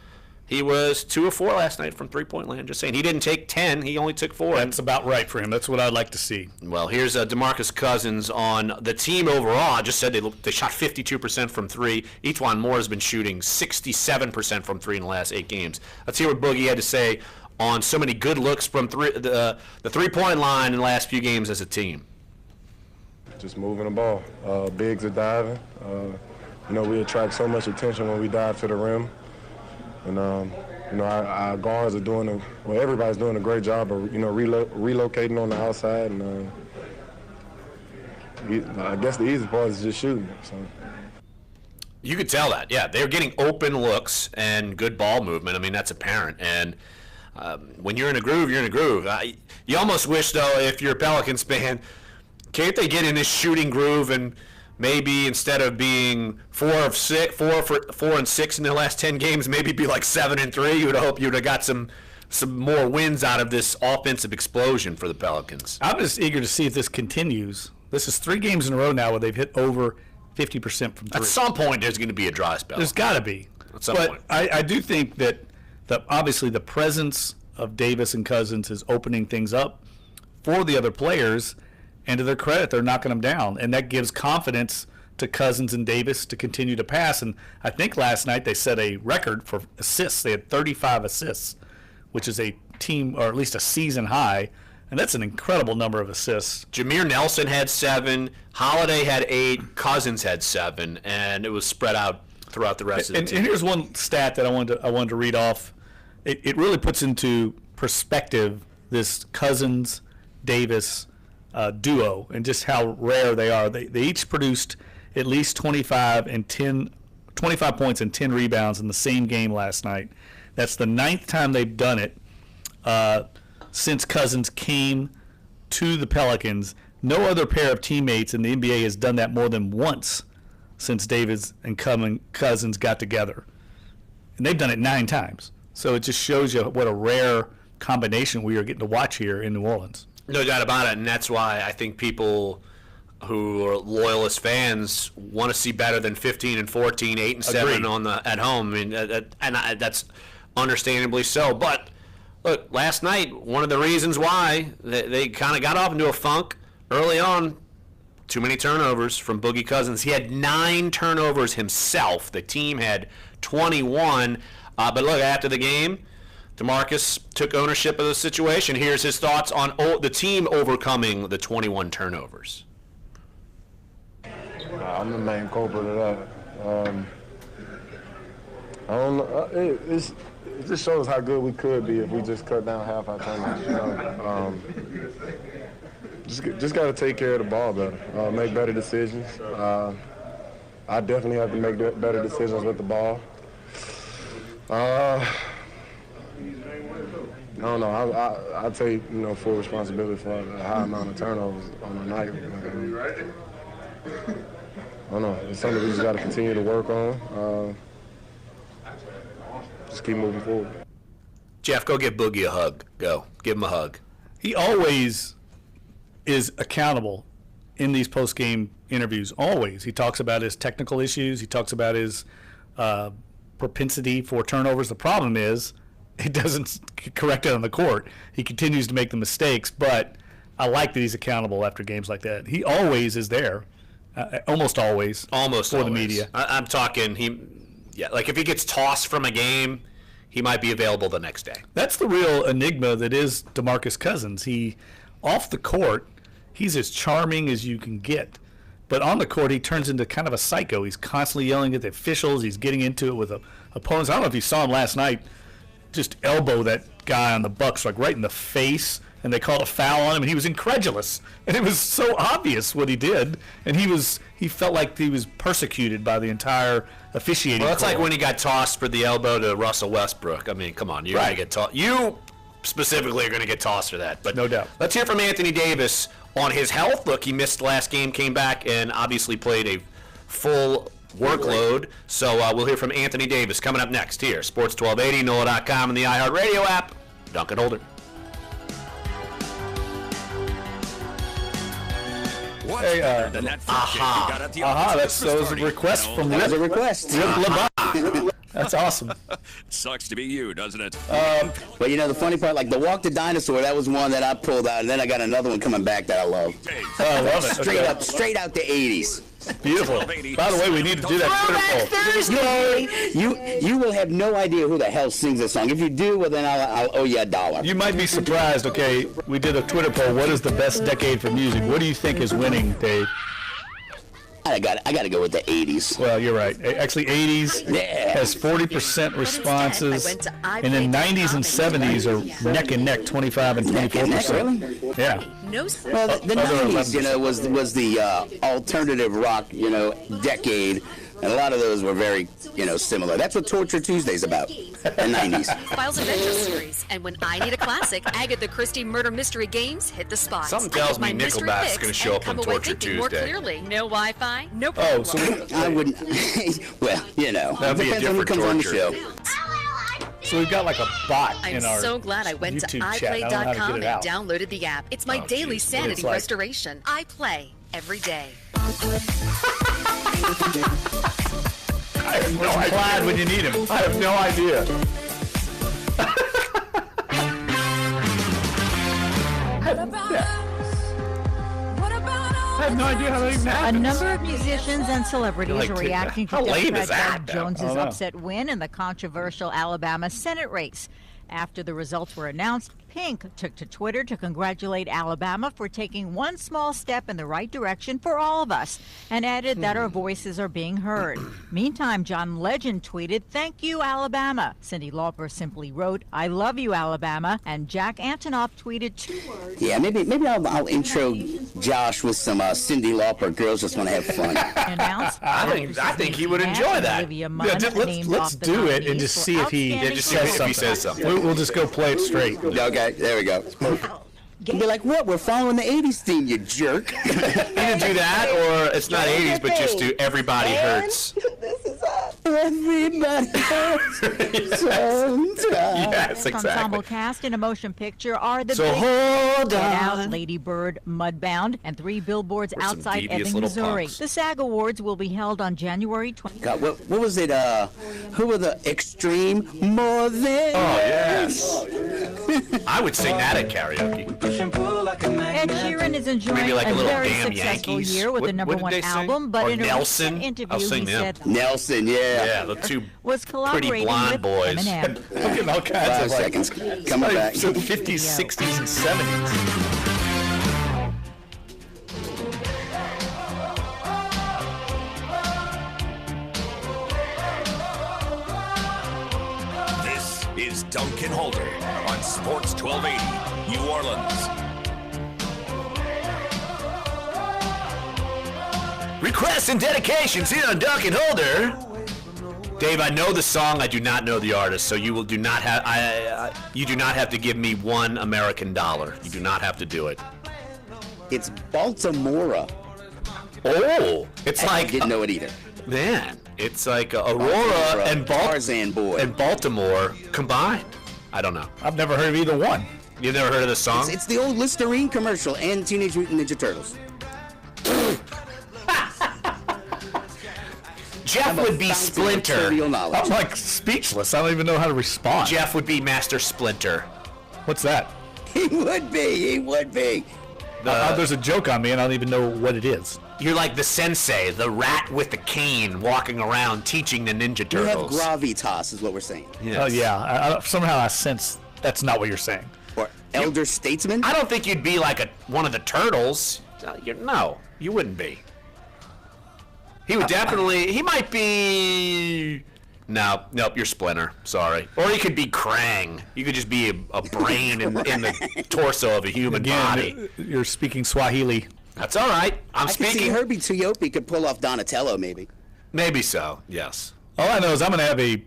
He was 2 of 4 last night from three-point land. Just saying. He didn't take 10. He only took 4. That's about right for him. That's what I'd like to see. Well, here's DeMarcus Cousins on the team overall. I just said they shot 52% from 3. Etuan Moore has been shooting 67% from 3 in the last 8 games. Let's hear what Boogie had to say on so many good looks from the three-point line in the last few games as a team. Just moving the ball. Bigs are diving. We attract so much attention when we dive to the rim. And, our guards are doing everybody's doing a great job of, relocating on the outside. And I guess the easy part is just shooting. So. You could tell that, yeah. They're getting open looks and good ball movement. I mean, that's apparent. And when you're in a groove, you're in a groove. You almost wish, though, if you're a Pelicans fan, can't they get in this shooting groove and maybe instead of being 4 and 6 in the last 10 games, maybe be like 7 and 3? You would hope you would have got some more wins out of this offensive explosion for the Pelicans. I'm just eager to see if this continues. This is 3 games in a row now where they've hit over 50% from 3. At some point, there's going to be a dry spell. There's got to be. At some point. I do think that obviously the presence of Davis and Cousins is opening things up for the other players. And to their credit, they're knocking them down. And that gives confidence to Cousins and Davis to continue to pass. And I think last night they set a record for assists. They had 35 assists, which is a team, or at least a season high. And that's an incredible number of assists. Jameer Nelson had 7. Holiday had 8. Cousins had 7. And it was spread out throughout the rest of the team. And here's one stat that I wanted to read off. It really puts into perspective this Cousins-Davis duo and just how rare they are. They each produced at least 25 points and 10 rebounds in the same game last night. That's the 9th time they've done it since Cousins came to the Pelicans. No other pair of teammates in the NBA has done that more than once since Davis and Cousins got together. And they've done it 9 times. So it just shows you what a rare combination we are getting to watch here in New Orleans. No doubt about it, and that's why I think people who are loyalist fans want to see better than 15 and 14, 8 and 7 at home. I mean, that's understandably so. But look, last night, one of the reasons why they kind of got off into a funk early on, too many turnovers from Boogie Cousins. He had 9 turnovers himself. The team had 21. But look, after the game, DeMarcus took ownership of the situation. Here's his thoughts on the team overcoming the 21 turnovers. I'm the main culprit of that. I don't know. It just shows how good we could be if we just cut down half our turnovers. Just got to take care of the ball better, make better decisions. I definitely have to make better decisions with the ball. I don't know. I take full responsibility for a high amount of turnovers on the night. I don't know. It's something we just got to continue to work on. Just keep moving forward. Jeff, go give Boogie a hug. Go. Give him a hug. He always is accountable in these post-game interviews. Always. He talks about his technical issues. He talks about his propensity for turnovers. The problem is he doesn't correct it on the court. He continues to make the mistakes, but I like that he's accountable after games like that. He always is there, almost always for the media. I'm talking like if he gets tossed from a game, he might be available the next day. That's the real enigma that is DeMarcus Cousins. Off the court, he's as charming as you can get. But on the court, he turns into kind of a psycho. He's constantly yelling at the officials. He's getting into it with opponents. I don't know if you saw him last night just elbow that guy on the Bucks like right in the face, and they called a foul on him, and he was incredulous. And it was so obvious what he did, and he felt like he was persecuted by the entire officiating. Well, that's like when he got tossed for the elbow to Russell Westbrook. I mean, come on, you're going to get tossed. You specifically are going to get tossed for that. But no doubt. Let's hear from Anthony Davis on his health. Look, he missed last game, came back, and obviously played a full workload. So we'll hear from Anthony Davis coming up next here. Sports 1280, NOLA.com, and the iHeartRadio app. Dunc and Holder. Hey, that's a request from Rip. That's a request. That's awesome. Sucks to be you, doesn't it? But the funny part, like the Walk the Dinosaur, that was one that I pulled out, and then I got another one coming back that I love. I love it. Straight out the 80s. Beautiful. By the way, we need to do that Twitter poll. You will have no idea who the hell sings this song. If you do, well then I'll owe you $1. You might be surprised. Okay, we did a Twitter poll. What is the best decade for music? What do you think is winning, Dave? I got to go with the 80s. Well, you're right. Actually, 80s has 40% responses, and then 90s and 70s are neck and neck, 25 and 24%. Really? Yeah. Well, the 90s, was the alternative rock, decade. And a lot of those were very, similar. That's what Torture Tuesday's about, the 90s. Files Adventure Series. And when I need a classic, Agatha Christie Murder Mystery Games hit the spot. Something tells me Nickelback's going to show up on Torture Tuesday. More clearly. No Wi-Fi, no Oh, so I wouldn't. Well, that'd be a different comes torture. On the show. So we've got like a bot in our I'm so glad I went to YouTube chat. iPlay.com and downloaded the app. It's my daily sanity restoration. I play every day. I have no idea. Glad when you need him. I have no idea. I have no idea how that even happens. A number of musicians and celebrities are reacting to Democrat Doug Jones's Oh, upset win in the controversial Alabama Senate race. After the results were announced, Pink took to Twitter to congratulate Alabama for taking one small step in the right direction for all of us, and added that our voices are being heard. Meantime, John Legend tweeted, "Thank you, Alabama." Cyndi Lauper simply wrote, "I love you, Alabama." And Jack Antonoff tweeted 2 words. Yeah, maybe I'll intro Josh with some Cyndi Lauper. Girls just want to have fun. I think he would enjoy that. Let's do it and just see if he says something. We'll just go play it straight. Okay, there we go. You'd be like, what? We're following the 80s theme, you jerk. Either do that, or it's not 80s, but just do Everybody Hurts. This is Everybody Hurts sometimes. Yes, exactly. Ensemble cast in a motion picture are the So hold Get on. Out, Lady Bird, Mudbound, and 3 billboards We're some outside devious Ebbing, little Missouri. punks. The SAG Awards will be held on January 20th. God, what was it? Who were the Extreme More Than? Oh, yes. I would sing that at karaoke. Ed Sheeran is enjoying Maybe like a a little very Damn successful Yankees. year with What the number did one they sing? album, but Or in a Nelson? recent interview I'll sing he them. said Nelson, yeah. Yeah, the two was pretty collaborating blonde with boys. Eminem. I'm getting all kinds 5 of seconds. Coming back. So 50s, 60s, and 70s. This is Dunc and Holder on Sports 1280, New Orleans. Requests and dedications here on Dunc and Holder. Dave, I know the song. I do not know the artist, so you do not have to give me $1 American. You do not have to do it. It's Baltimore. Oh, it's like I didn't know it either. Man, it's like Aurora and Tarzan Boy and Baltimore combined. I don't know. I've never heard of either one. You've never heard of this song? It's the old Listerine commercial and Teenage Mutant Ninja Turtles. Jeff would be Splinter. I'm like speechless. I don't even know how to respond. Jeff would be Master Splinter. What's that? He would be. There's a joke on me, and I don't even know what it is. You're like the sensei, the rat with the cane walking around teaching the Ninja Turtles. You have gravitas, is what we're saying. Yes. Oh, yeah. Somehow I sense that's not what you're saying. Or elder statesman? I don't think you'd be like one of the turtles. No, you wouldn't be. He would definitely. He might be. Nope, you're Splinter. Sorry. Or he could be Krang. You could just be a brain in the torso of a human body. You're speaking Swahili. That's all right. I can see Herbie Tiopi could pull off Donatello, maybe. Maybe so, yes. All I know is I'm going to have a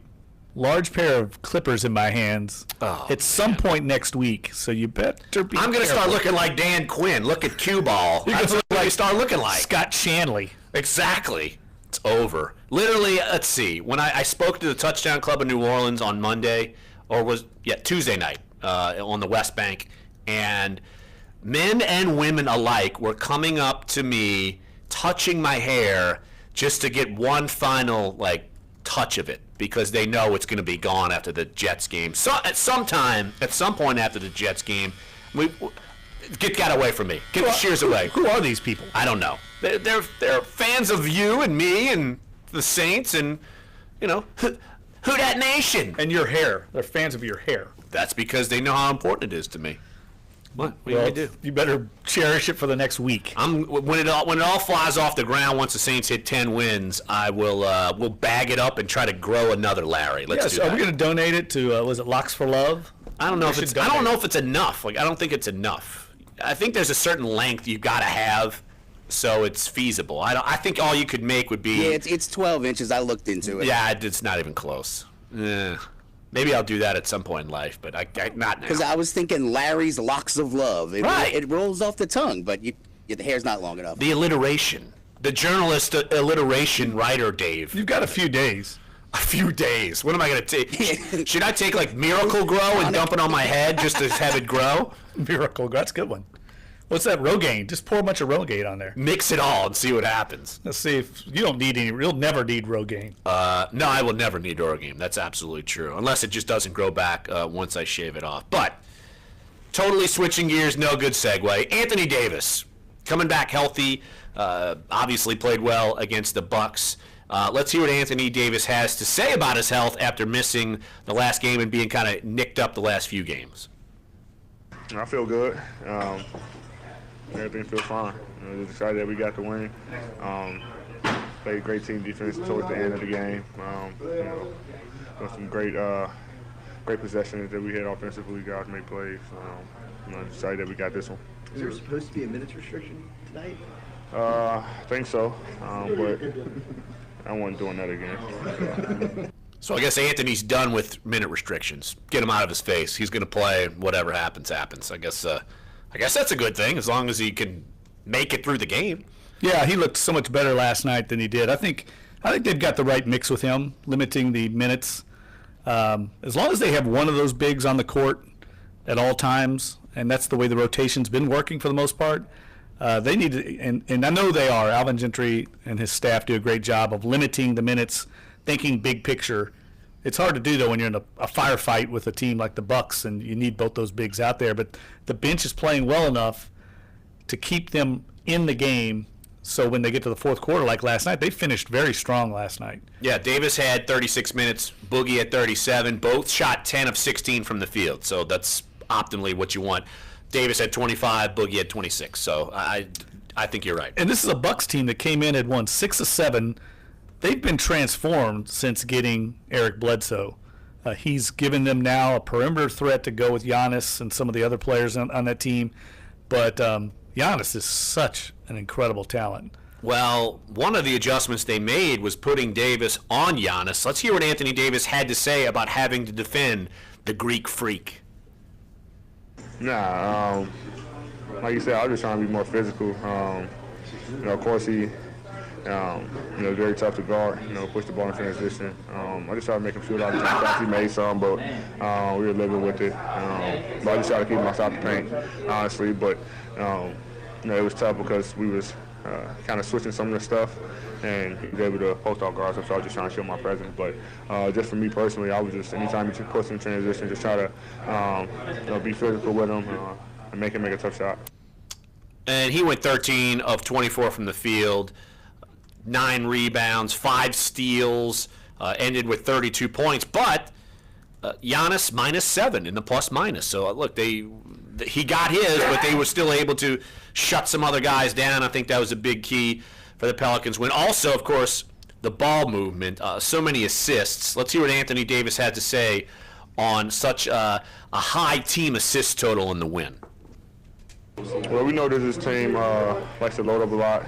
large pair of clippers in my hands at some point next week, so you better be I'm going to start looking like Dan Quinn. Look at Cue Ball. That's what I start looking like. Scott Shanley. Exactly. It's over. Literally, let's see. When I spoke to the Touchdown Club in New Orleans on Monday, Tuesday night on the West Bank, and men and women alike were coming up to me, touching my hair just to get one final touch of it because they know it's going to be gone after the Jets game. So at some point after the Jets game, get away from me. Get the shears away. Who are these people? I don't know. They're fans of you and me and the Saints and, who that nation. And your hair. They're fans of your hair. That's because they know how important it is to me. What do you do? You better cherish it for the next week. When it all flies off the ground, once the Saints hit 10 wins, I will bag it up and try to grow another Larry. Let's do that. Are we going to donate it to was it Locks for Love? I don't know if it's enough. I don't think it's enough. I think there's a certain length you got to have so it's feasible. I think all you could make would be. Yeah, it's 12 inches. I looked into it. Yeah, it's not even close. Maybe I'll do that at some point in life, but not now. Because I was thinking Larry's Locks of Love. Right. It rolls off the tongue, but the hair's not long enough. The alliteration. The journalist alliteration writer, Dave. You've got a few days. A few days. What am I going to take? Should I take Miracle Grow and dump it on my head just to have it grow? Miracle Grow. That's a good one. What's that? Rogaine. Just pour a bunch of Rogaine on there. Mix it all and see what happens. Let's see if you don't need any. You'll never need Rogaine. No, I will never need Rogaine. That's absolutely true. Unless it just doesn't grow back once I shave it off. But totally switching gears. No good segue. Anthony Davis coming back healthy. Obviously played well against the Bucs. Let's hear what Anthony Davis has to say about his health after missing the last game and being kind of nicked up the last few games. I feel good. Everything feels fine. Just excited that we got the win. Played great team defense towards the end of the game. Some great possessions that we had offensively. Guys made plays. Excited that we got this one. Is there supposed to be a minutes restriction tonight? I think so, but I wasn't doing that again. So I guess Anthony's done with minute restrictions. Get him out of his face. He's going to play. Whatever happens, happens. I guess that's a good thing as long as he can make it through the game. Yeah, he looked so much better last night than he did. I think they've got the right mix with him, limiting the minutes. As long as they have one of those bigs on the court at all times, and that's the way the rotation's been working for the most part. They need to, and I know they are. Alvin Gentry and his staff do a great job of limiting the minutes, thinking big picture. It's hard to do, though, when you're in a firefight with a team like the Bucs, and you need both those bigs out there. But the bench is playing well enough to keep them in the game. So when they get to the fourth quarter, like last night, they finished very strong last night. Yeah, Davis had 36 minutes, Boogie had 37. Both shot 10 of 16 from the field. So that's optimally what you want. Davis had 25, Boogie had 26. So I think you're right. And this is a Bucs team that came in, had won 6 of 7. They've been transformed since getting Eric Bledsoe. He's given them now a perimeter threat to go with Giannis and some of the other players on that team. But Giannis is such an incredible talent. Well, one of the adjustments they made was putting Davis on Giannis. Let's hear what Anthony Davis had to say about having to defend the Greek freak. Nah, like you said, I was just trying to be more physical. Of course, he, very tough to guard. Push the ball in transition. I just tried to make him shoot all the time. He made some, but we were living with it. But I just tried to keep him outside the paint, honestly. But it was tough because we was kind of switching some of the stuff, and he was able to post off guards, so I was just trying to show my presence. But just for me personally, I was just, anytime you put some transition, just try to be physical with him and make him make a tough shot. And he went 13 of 24 from the field, 9 rebounds, 5 steals, ended with 32 points. But Giannis -7 in the plus-minus. So, look, he got his, but they were still able to shut some other guys down. I think that was a big key for the Pelicans win. Also, of course, the ball movement, so many assists. Let's hear what Anthony Davis had to say on such a high team assist total in the win. Well, we know that this team likes to load up a lot,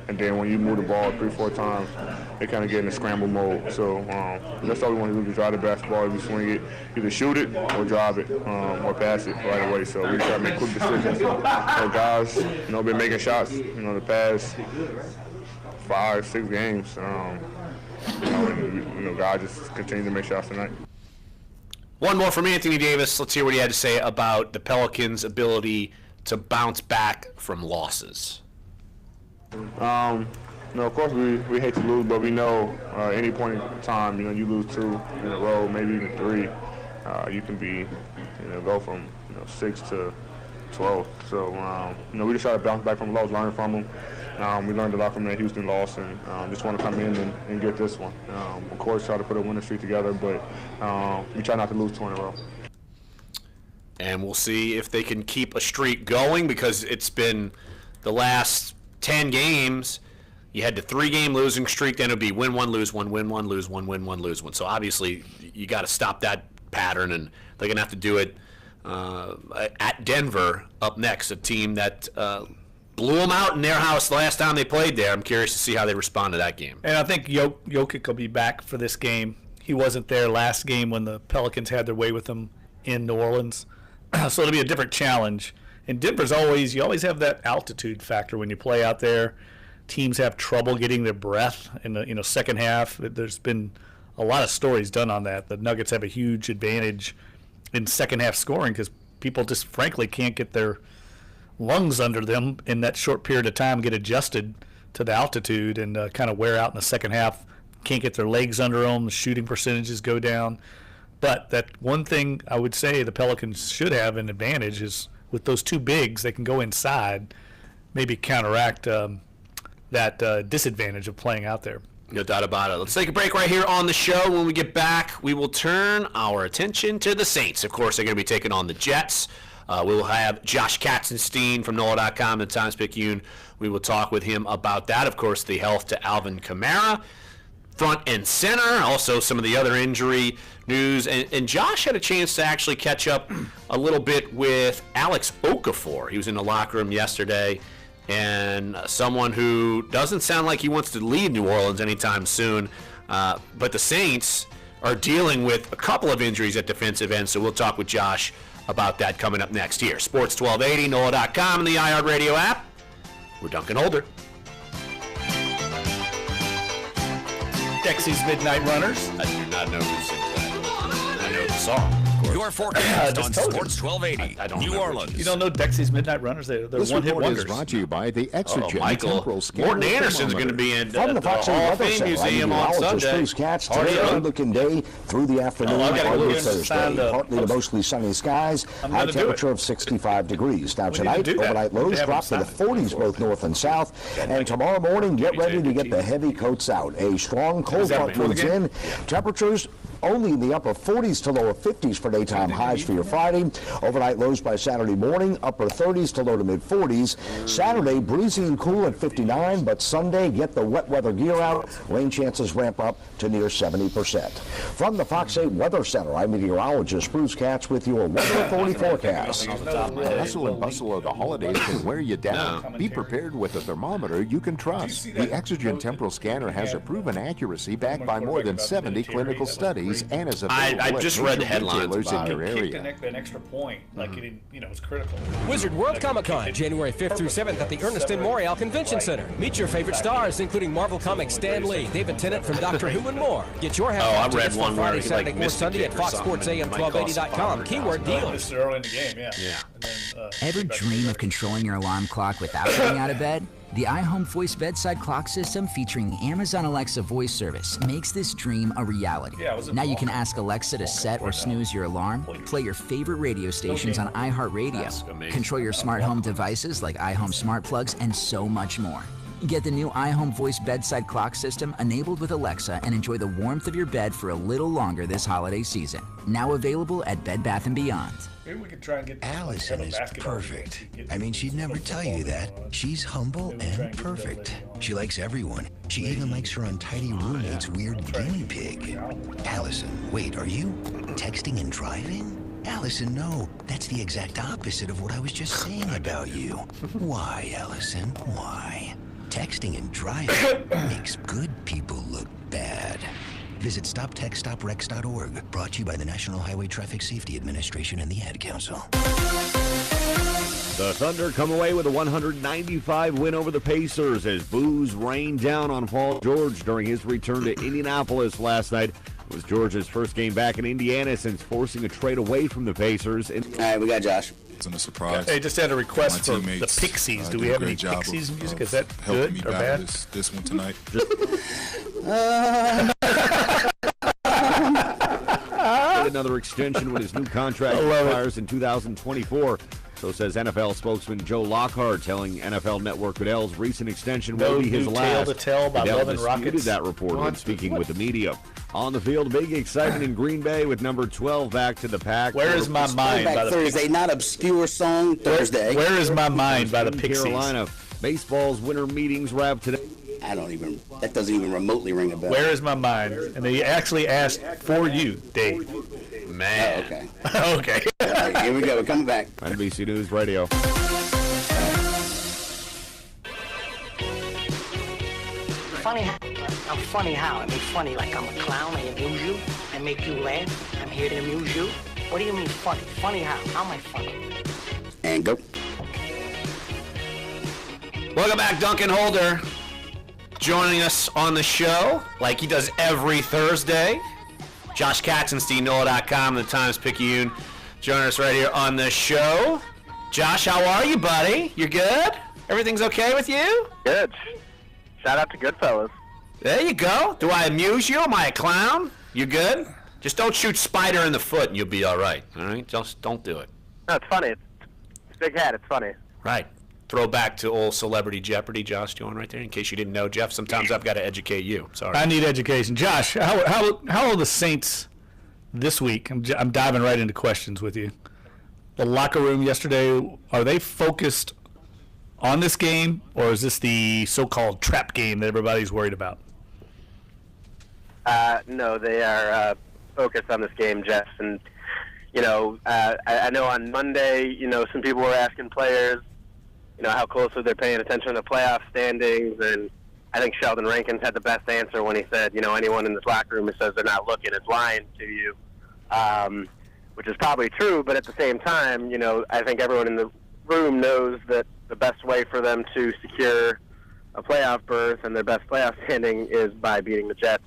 and then when you move the ball 3-4 times, they kind of get in a scramble mode. So that's all we want to do, is drive the basketball. If you swing it, either shoot it or drive it or pass it right away. So we try to make quick decisions. Guys, been making shots, the past 5-6 games. Guys just continue to make shots tonight. One more from Anthony Davis. Let's hear what he had to say about the Pelicans' ability to bounce back from losses. Of course, we hate to lose, but we know any point in time, you lose 2 in a row, maybe even 3, you can be, go from 6 to 12. So, we just try to bounce back from loss, learn from them. We learned a lot from that Houston loss, and just want to come in and get this one. Of course, try to put a winning streak together, but we try not to lose 2 in a row. And we'll see if they can keep a streak going, because it's been the last 10 games. You had the 3-game losing streak, then it would be win 1, lose 1, win 1, lose 1, win 1, lose 1. So obviously you got to stop that pattern, and they're going to have to do it at Denver up next, a team that blew them out in their house the last time they played there. I'm curious to see how they respond to that game. And I think Jokic will be back for this game. He wasn't there last game when the Pelicans had their way with him in New Orleans. So it'll be a different challenge. And Denver's you always have that altitude factor when you play out there. Teams have trouble getting their breath in the second half. There's been a lot of stories done on that. The Nuggets have a huge advantage in second half scoring because people just frankly can't get their lungs under them in that short period of time, get adjusted to the altitude, and kind of wear out in the second half. Can't get their legs under them. The shooting percentages go down. But that one thing I would say the Pelicans should have an advantage is with those 2 bigs, they can go inside, maybe counteract that disadvantage of playing out there. No doubt about it. Let's take a break right here on the show. When we get back, we will turn our attention to the Saints. Of course, they're going to be taking on the Jets. We will have Josh Katzenstein from NOLA.com and Times-Picayune. We will talk with him about that. Of course, the health to Alvin Kamara, front and center. Also, some of the other injury news. And Josh had a chance to actually catch up a little bit with Alex Okafor. He was in the locker room yesterday, and someone who doesn't sound like he wants to leave New Orleans anytime soon. But the Saints are dealing with a couple of injuries at defensive end, so we'll talk with Josh about that coming up next here. Sports 1280, NOLA.com, and the iHeartRadio app. We're Dunc and Holder. Dexy's Midnight Runners. I do not know who sings that. I know the song. Your forecast on Sports 1280, I don't New Orleans. You don't know Dexy's Midnight Runners? They're one-hit wonders. Is brought to you by the Exogen Michael Temporal Scanner. Morton Anderson's going to be in from the Fox Hall of Fame Museum on Sunday. Bruce Katz, today a good-looking day through the afternoon on Thursday. Partly to mostly sunny skies, high temperature of 65 degrees. Now tonight, overnight lows drop to the 40s both north and south. And tomorrow morning, get ready to get the heavy coats out. A strong cold front moves in. Temperatures only in the upper 40s to lower 50s for daytime highs for your Friday. Overnight lows by Saturday morning, upper 30s to low to mid 40s. Saturday, breezy and cool at 59, but Sunday, get the wet weather gear out. Rain chances ramp up to near 70%. From the Fox 8 Weather Center, I'm meteorologist Bruce Katz with your Weather Authority forecast. The hustle and bustle of the holidays can wear you down. Be prepared with a thermometer you can trust. The Exogen Temporal Scanner has a proven accuracy backed by more than 70 clinical studies and is available I just read the headlines in your area. An extra point, like it's critical. Wizard World Comic Con, January 5th through 7th at the Ernest N. Morial Convention Center. Meet your favorite stars, including Marvel Comics Stan Lee, David Tennant from Doctor Who, and more. Get your half tickets for Friday, Saturday, or Sunday at FoxSportsAM1280.com. Keyword dealers. Early in the game, yeah. Ever dream of controlling your alarm clock without getting out of bed? The iHome Voice bedside clock system featuring Amazon Alexa voice service makes this dream a reality. Now you can ask Alexa to set or snooze your alarm, play your favorite radio stations on iHeartRadio, control your smart home devices like iHome smart plugs, and so much more. Get the new iHome Voice bedside clock system enabled with Alexa and enjoy the warmth of your bed for a little longer this holiday season. Now available at Bed Bath & Beyond. Maybe we could try and get Allison is perfect. I mean, she'd never tell you that. She's humble and perfect. She likes everyone. She even likes her untidy roommate's weird guinea pig. Allison, wait, are you texting and driving? Allison, no. That's the exact opposite of what I was just saying about you. Why, Allison? Why? Texting and driving makes good people look bad. Visit StopTextStopWrecks.org. Brought to you by the National Highway Traffic Safety Administration and the Ad Council. The Thunder come away with a 195 win over the Pacers as boos rained down on Paul George during his return to Indianapolis last night. It was George's first game back in Indiana since forcing a trade away from the Pacers. All right, we got Josh. It's a surprise. Hey, just had a request for the Pixies. Do we have any Pixies music? Is that good or bad? This one tonight. Another extension when his new contract expires in 2024. So says NFL spokesman Joe Lockhart, telling NFL Network Goodell's recent extension will be his last. To tell about Goodell Love and Rockets. that report when speaking with the media. On the field, big excitement in Green Bay with number 12 back to the pack. Where is my mind by the Thursday, Pixies? not obscure song Thursday. Where is my mind by the Pixies? Carolina. Baseball's winter meetings wrapped today. That doesn't even remotely ring a bell. Where is my mind? And they actually asked for you, Dave. Man. Oh, okay. Okay. All right, here we go. We're coming back. NBC News Radio. I'm funny how? I mean funny like I'm a clown, I amuse you, I make you laugh, I'm here to amuse you. What do you mean funny? Funny how? How am I funny? And go. Welcome back, Duncan Holder. Joining us on the show, like he does every Thursday. Josh Katzenstein, NOLA.com, the Times-Picayune, joining us right here on the show. Josh, how are you, buddy? You good? Everything's okay with you? Good. Shout out to Goodfellas. There you go. Do I amuse you? Am I a clown? You good? Just don't shoot Spider in the foot and you'll be all right. All right? Just don't do it. No, it's funny. It's a big hat. It's funny. Right. Throw back to old Celebrity Jeopardy, Josh doing right there. In case you didn't know, Jeff, sometimes I've got to educate you. Sorry. I need education. Josh, how are the Saints this week? I'm diving right into questions with you. The locker room yesterday, are they focused on this game, or is this the so-called trap game that everybody's worried about? No, they are focused on this game, Jeff. And, I know on Monday, some people were asking players, how closely they're paying attention to playoff standings. And I think Sheldon Rankins had the best answer when he said, anyone in this locker room who says they're not looking is lying to you, which is probably true. But at the same time, I think everyone in the room knows that the best way for them to secure a playoff berth and their best playoff standing is by beating the Jets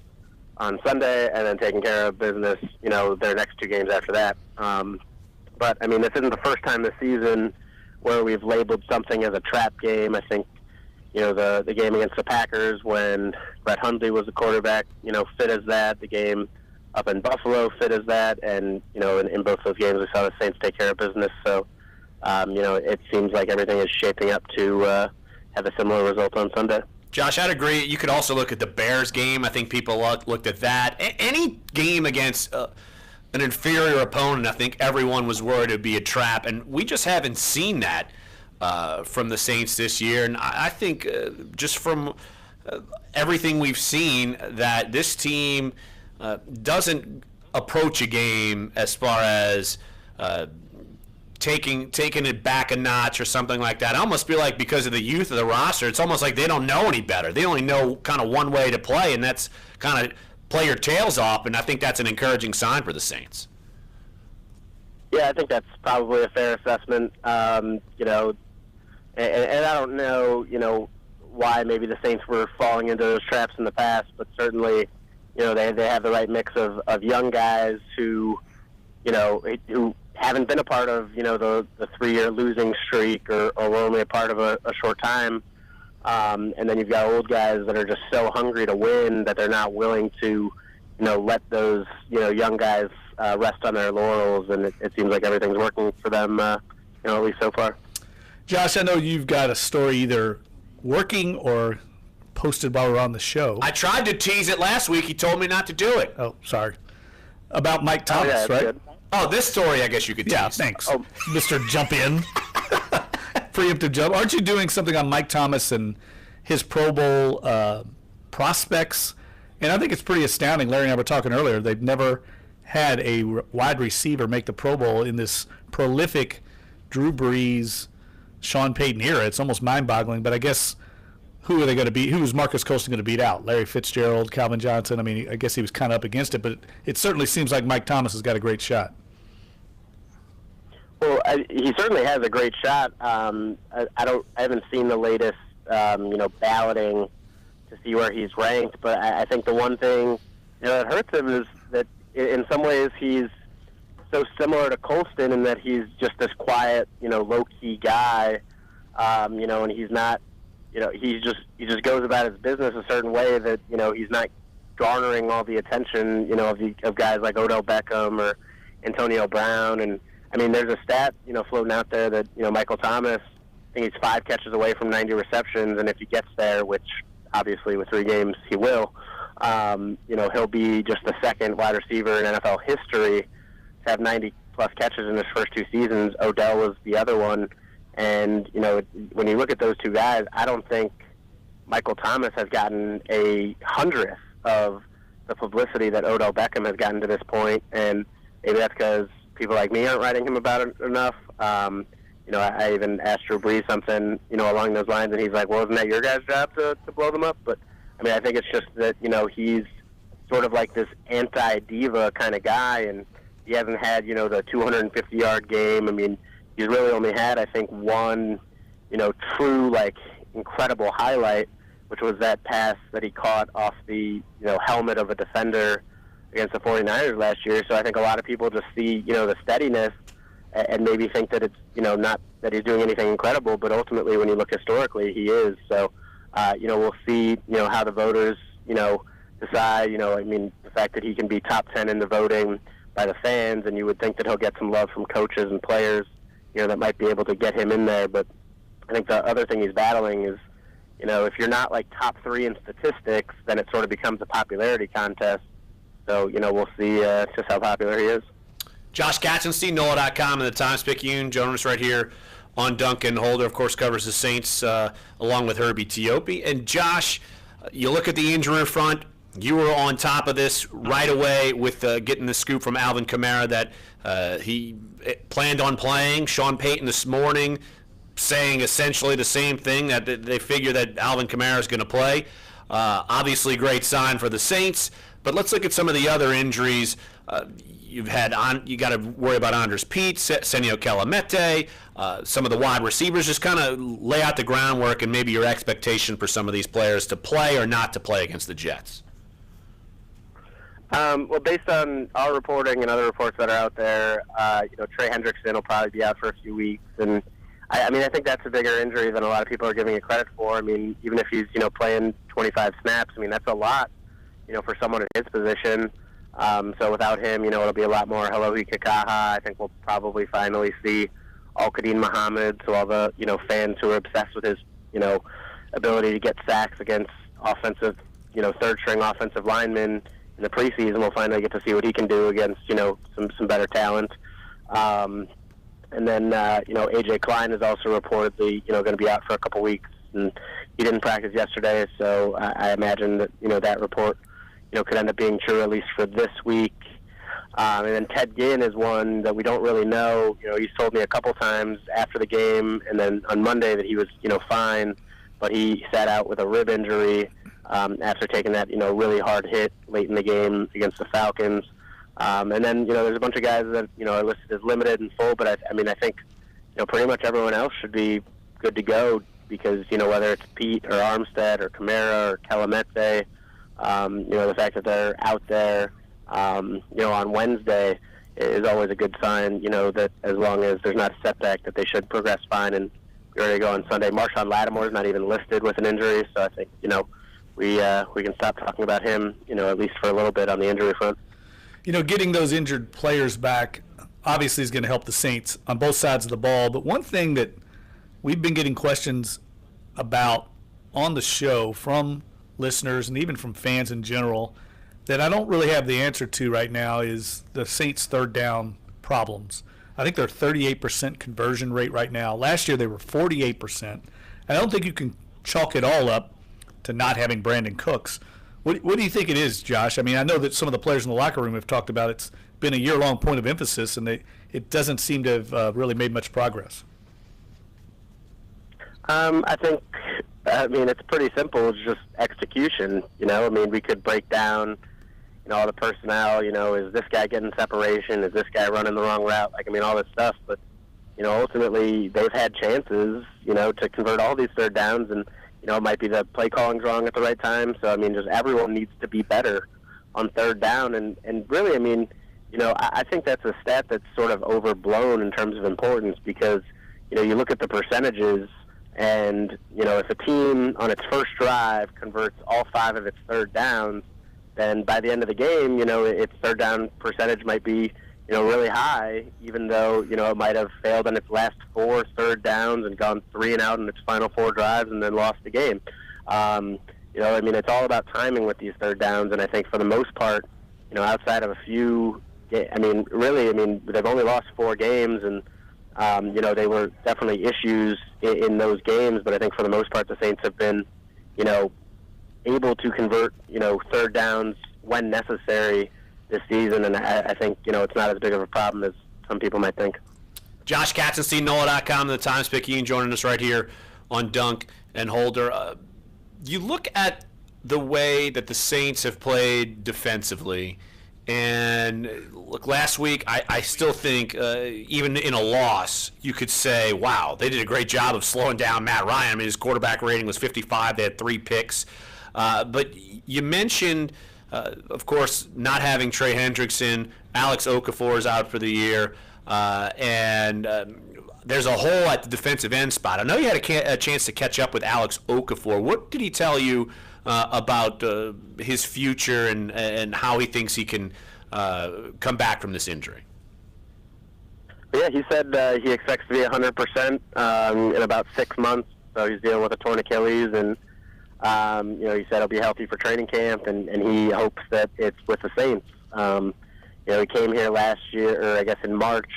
on Sunday and then taking care of business, their next two games after that. But, this isn't the first time this season where we've labeled something as a trap game. I think, the game against the Packers when Brett Hundley was the quarterback, fit as that. The game up in Buffalo fit as that. And, in both those games we saw the Saints take care of business. So, it seems like everything is shaping up to have a similar result on Sunday. Josh, I'd agree. You could also look at the Bears game. I think people looked at that. Any game against an inferior opponent, I think everyone was worried it would be a trap, and we just haven't seen that from the Saints this year. And I think just from everything we've seen, that this team doesn't approach a game as far as taking it back a notch or something like that. I almost feel like because of the youth of the roster, it's almost like they don't know any better. They only know kind of one way to play, and that's kind of play your tails off, and I think that's an encouraging sign for the Saints. Yeah, I think that's probably a fair assessment. And I don't know, why maybe the Saints were falling into those traps in the past, but certainly, they have the right mix of young guys who haven't been a part of, the 3-year losing streak or were only a part of a short time. And then you've got old guys that are just so hungry to win that they're not willing to, let those, young guys rest on their laurels. And it seems like everything's working for them, at least so far. Josh, I know you've got a story either working or posted while we're on the show. I tried to tease it last week. He told me not to do it. Oh, sorry. About Mike Thomas, right? Good. Oh, this story I guess you could tease. Yeah, thanks. Oh. Mr. Jump In. Preemptive jump. Aren't you doing something on Mike Thomas and his Pro Bowl prospects? And I think it's pretty astounding. Larry and I were talking earlier. They've never had a wide receiver make the Pro Bowl in this prolific Drew Brees, Sean Payton era. It's almost mind-boggling. But I guess who are they going to beat? Who is Marcus Colston going to beat out? Larry Fitzgerald, Calvin Johnson. I mean, I guess he was kind of up against it. But it certainly seems like Mike Thomas has got a great shot. Well, he certainly has a great shot. I haven't seen the latest, balloting to see where he's ranked. But I think the one thing that hurts him is that in some ways he's so similar to Colston in that he's just this quiet, low-key guy, and he's not, he just goes about his business a certain way that, he's not garnering all the attention, of guys like Odell Beckham or Antonio Brown. And I mean, there's a stat, floating out there that, Michael Thomas, I think he's 5 catches away from 90 receptions, and if he gets there, which obviously with 3 games he will, he'll be just the second wide receiver in NFL history to have 90-plus catches in his first 2 seasons. Odell was the other one, and, when you look at those 2 guys, I don't think Michael Thomas has gotten a 100th of the publicity that Odell Beckham has gotten to this point, and maybe that's because people like me aren't writing him about it enough. I even asked Drew Brees something, along those lines, and he's like, well, isn't that your guys' job to blow them up? But, I mean, I think it's just that, he's sort of like this anti-diva kind of guy, and he hasn't had, the 250-yard game. I mean, he's really only had, I think, one, true, incredible highlight, which was that pass that he caught off the, helmet of a defender against the 49ers last year. So I think a lot of people just see, the steadiness and maybe think that it's, not that he's doing anything incredible, but ultimately when you look historically, he is. So, we'll see, how the voters, decide, I mean, the fact that he can be top 10 in the voting by the fans, and you would think that he'll get some love from coaches and players, that might be able to get him in there. But I think the other thing he's battling is, if you're not top 3 in statistics, then it sort of becomes a popularity contest. So, we'll see just how popular he is. Josh Katzenstein, NOLA.com, and the Times-Picayune. Jonas right here on Dunc and Holder, of course, covers the Saints along with Herbie Teope. And Josh, you look at the injury front. You were on top of this right away with getting the scoop from Alvin Kamara that he planned on playing. Sean Payton this morning saying essentially the same thing, that they figure that Alvin Kamara is going to play. Obviously, great sign for the Saints. But let's look at some of the other injuries. You got to worry about Andres Pete, Senio Kelemete, some of the wide receivers. Just kind of lay out the groundwork and maybe your expectation for some of these players to play or not to play against the Jets. Well, based on our reporting and other reports that are out there, Trey Hendrickson will probably be out for a few weeks, and I think that's a bigger injury than a lot of people are giving it credit for. I mean, even if he's playing 25 snaps, I mean that's a lot, for someone in his position. So without him, it'll be a lot more Halohi Kakaha. I think we'll probably finally see Al-Qadim Muhammad. So all the fans who are obsessed with his ability to get sacks against offensive, third string offensive linemen in the preseason, we'll finally get to see what he can do against some better talent. And then AJ Klein is also reportedly going to be out for a couple weeks, and he didn't practice yesterday. So I imagine that that report could end up being true at least for this week. And then Ted Ginn is one that we don't really know. He's told me a couple times after the game and then on Monday that he was, fine, but he sat out with a rib injury after taking that, really hard hit late in the game against the Falcons. And then, there's a bunch of guys that, are listed as limited and full, but I think, pretty much everyone else should be good to go because, whether it's Pete or Armstead or Kamara or Kelemete, the fact that they're out there, on Wednesday is always a good sign, that as long as there's not a setback that they should progress fine and, ready to go on Sunday. Marshawn Lattimore's not even listed with an injury, so I think, we can stop talking about him, at least for a little bit on the injury front. Getting those injured players back obviously is going to help the Saints on both sides of the ball. But one thing that we've been getting questions about on the show from listeners and even from fans in general that I don't really have the answer to right now is the Saints' third down problems. I think they're 38% conversion rate right now. Last year they were 48%. I don't think you can chalk it all up to not having Brandon Cooks. What do you think it is, Josh? I mean, I know that some of the players in the locker room have talked about it's been a year-long point of emphasis, and it doesn't seem to have really made much progress. It's pretty simple. It's just execution. We could break down, all the personnel. Is this guy getting separation? Is this guy running the wrong route? All this stuff. But, ultimately they've had chances, to convert all these third downs, and it might be the play calling's wrong at the right time. So, just everyone needs to be better on third down. And really, I think that's a stat that's sort of overblown in terms of importance because, you look at the percentages and, if a team on its first drive converts all 5 of its third downs, then by the end of the game, its third down percentage might be, really high, even though, it might have failed on its last 4 third downs and gone 3 and out in its final 4 drives and then lost the game. It's all about timing with these third downs, and I think for the most part, outside of a few, they've only lost 4 games, and, they were definitely issues in those games, but I think for the most part the Saints have been, able to convert, third downs when necessary this season, and I think, it's not as big of a problem as some people might think. Josh Katzenstein, NOLA.com, the Times-Picayune, joining us right here on Dunc and Holder. You look at the way that the Saints have played defensively, and look, last week, I still think, even in a loss, you could say, wow, they did a great job of slowing down Matt Ryan. His quarterback rating was 55. They had 3 picks. But you mentioned, of course, not having Trey Hendrickson. Alex Okafor is out for the year. And there's a hole at the defensive end spot. I know you had a chance to catch up with Alex Okafor. What did he tell you about his future and how he thinks he can come back from this injury? Yeah, he said he expects to be 100% in about 6 months. So he's dealing with a torn Achilles, and he said he'll be healthy for training camp, and he hopes that it's with the Saints. He came here last year, or I guess in March,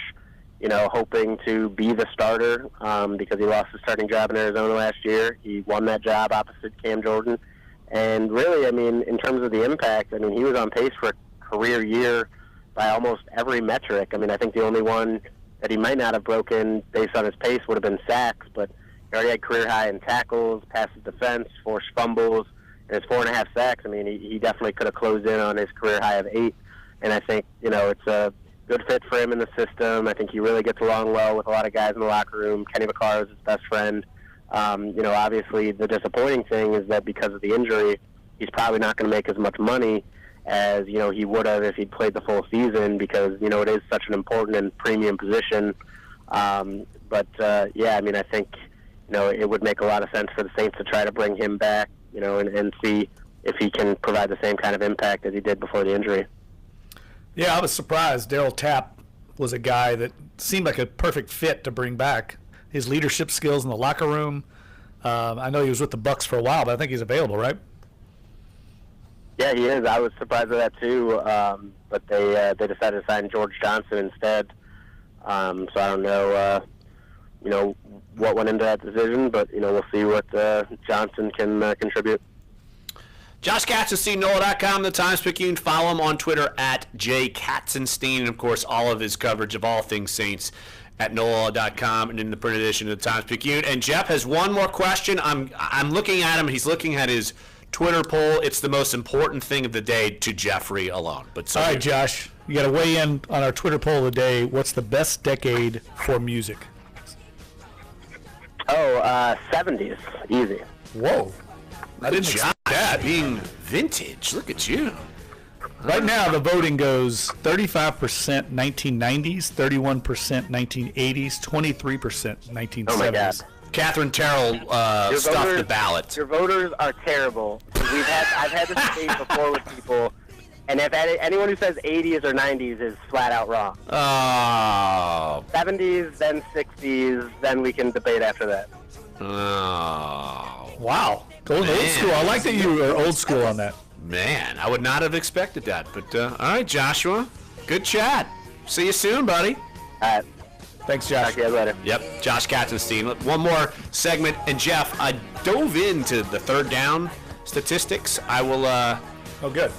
hoping to be the starter because he lost his starting job in Arizona last year. He won that job opposite Cam Jordan. And really, in terms of the impact, he was on pace for a career year by almost every metric. I think the only one that he might not have broken based on his pace would have been sacks, but he already had career high in tackles, passes defense, forced fumbles, and his 4.5 sacks. He definitely could have closed in on his career high of 8. And I think, it's a good fit for him in the system. I think he really gets along well with a lot of guys in the locker room. Kenny Vaccaro is his best friend. Obviously the disappointing thing is that because of the injury, he's probably not going to make as much money as, he would have if he'd played the full season because, it is such an important and premium position. I think, it would make a lot of sense for the Saints to try to bring him back, and see if he can provide the same kind of impact as he did before the injury. Yeah, I was surprised. Darryl Tapp was a guy that seemed like a perfect fit to bring back. His leadership skills in the locker room. I know he was with the Bucs for a while, but I think he's available, right? Yeah, he is. I was surprised at that too. But they decided to sign George Johnson instead. So I don't know, what went into that decision, but we'll see what Johnson can contribute. Josh Katzenstein, NOLA.com, the Times-Picayune. Follow him on Twitter at @JKatzenstein, and of course all of his coverage of all things Saints at NOLA.com and in the print edition of the Times-Picayune. And Jeff has one more question. I'm looking at him. He's looking at his Twitter poll. It's the most important thing of the day to Jeffrey alone. But all right, Josh, you got to weigh in on our Twitter poll of the day. What's the best decade for music? 70s, easy. Whoa. I didn't expect that. Being vintage. Look at you. Right now, the voting goes 35% 1990s, 31% 1980s, 23% 1970s. Oh my God. Catherine Terrell stuffed the ballot. Your voters are terrible. I've had this debate before with people, and if anyone who says 80s or 90s is flat out wrong. Oh. 70s, then 60s, then we can debate after that. Oh. Wow. Going old school. I like that you are old school on that. Man, I would not have expected that. But, all right, Joshua. Good chat. See you soon, buddy. All right. Thanks, Josh. Talk to you later. Yep, Josh Katzenstein. One more segment. And, Jeff, I dove into the third down statistics. I will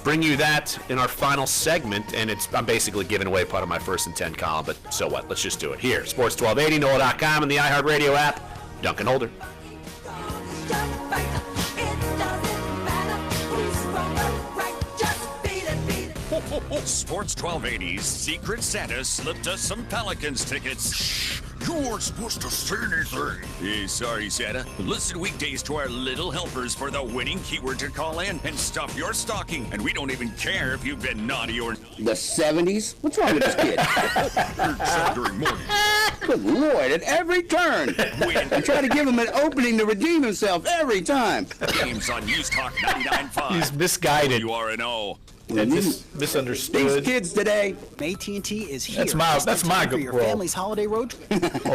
bring you that in our final segment. And I'm basically giving away part of my 1st and 10 column. But so what? Let's just do it. Here, Sports 1280, NOLA.com, and the iHeartRadio app. Dunc and Holder. Sports 1280's Secret Santa slipped us some Pelicans tickets. Shh, you weren't supposed to say anything. Hey, sorry, Santa. Listen weekdays to our little helpers for the winning keyword to call in and stuff your stocking. And we don't even care if you've been naughty or... The 70s? What's wrong with this kid? Saturday morning. Good Lord, at every turn. I try to give him an opening to redeem himself every time. Games on News Talk 99.5. He's misguided. You are an O. And misunderstood. These kids today. AT&T is here. That's my for your family's holiday road trip.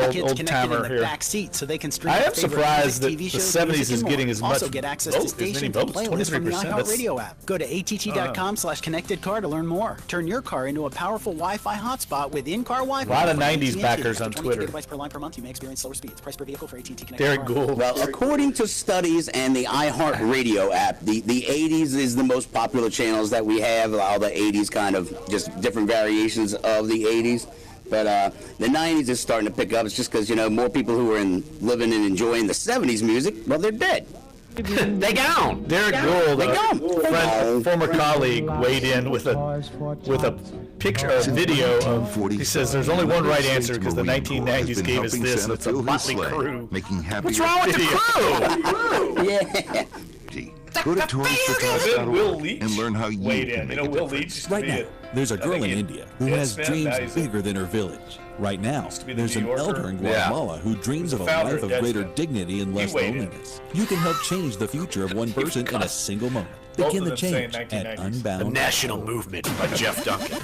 Kids connected in the back seat so they can stream. I am surprised that the 70s is getting as much. Also get access to stations and playlists from the iHeartRadio app. Go to att.com/connectedcar to learn more. Turn your car into a powerful Wi-Fi hotspot with in-car Wi-Fi. A lot of 90s backers on Twitter. 20 gigabytes per line per month. You may experience slower speeds. Price per vehicle for AT&T Connected Derek Gould. Well, according to studies and the iHeartRadio app, the 80s is the most popular channels that we have. All the 80s kind of just different variations of the 80s. But the 90s is starting to pick up. It's just because, more people who are living and enjoying the 70s music, well, they're dead. They gone. Derek Gould, former colleague, weighed in with a picture, a video of. He says there's only one right answer because the 1990s gave us this. And it's a Motley Crue. Making happy. What's wrong with the crew? Yeah. Go to touristfortops.org and learn how you weighed can in. make You know, a Will difference. Leach Right now, there's a girl in India who has dreams bigger than her village. Right now, there's an elder in Guatemala who dreams of a life of greater dignity and less loneliness. You can help change the future of one person in a single moment. Begin the change at Unbound. The National Movement by Jeff Duncan.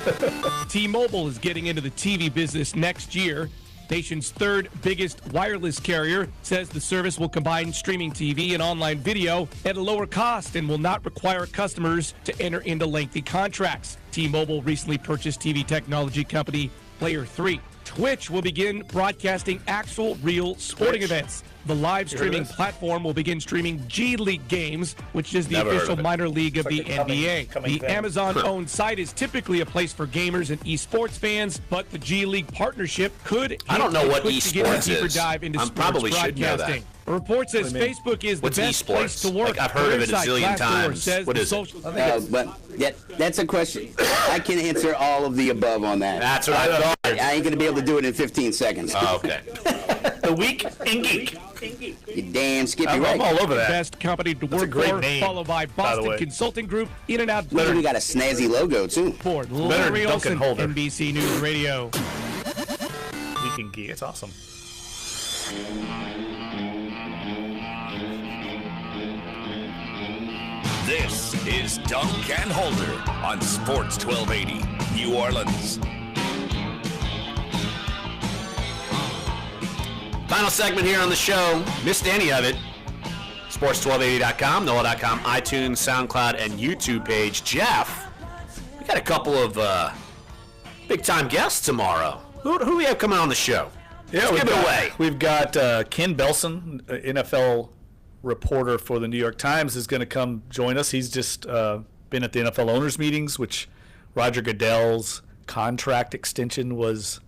T-Mobile is getting into the TV business next year. Nation's third biggest wireless carrier says the service will combine streaming TV and online video at a lower cost and will not require customers to enter into lengthy contracts. T-Mobile recently purchased TV technology company Player 3. Twitch will begin broadcasting actual real sporting events. The live streaming platform will begin streaming G League games, which is the official minor league of the NBA. The Amazon-owned site is typically a place for gamers and esports fans, but the G League partnership could. I don't know what esports is. Deeper dive into I probably should know that. A report says Facebook is the best place to work. Like, I've heard of it a zillion times. What is it? But that's a question. I can answer all of the above on that. That's what I thought. I ain't going to be able to do it in 15 seconds. Oh, okay. The Week in Geek. You damn Skippy I'm all over that. Best company to work great for, name, followed by Boston Consulting Group, In-N-Out Look, Burger. we got a snazzy logo, too. Ford, Better Larry than Duncan Olson, Holder. NBC News Radio. Week in Geek. It's awesome. This is Dunc and Holder on Sports 1280, New Orleans. Final segment here on the show. Missed any of it? Sports1280.com, NOLA.com, iTunes, SoundCloud, and YouTube page. Jeff, we got a couple of big-time guests tomorrow. Who do we have coming on the show? Yeah, Let's give it away. We've got Ken Belson, NFL reporter for the New York Times, is going to come join us. He's just been at the NFL owners meetings, which Roger Goodell's contract extension was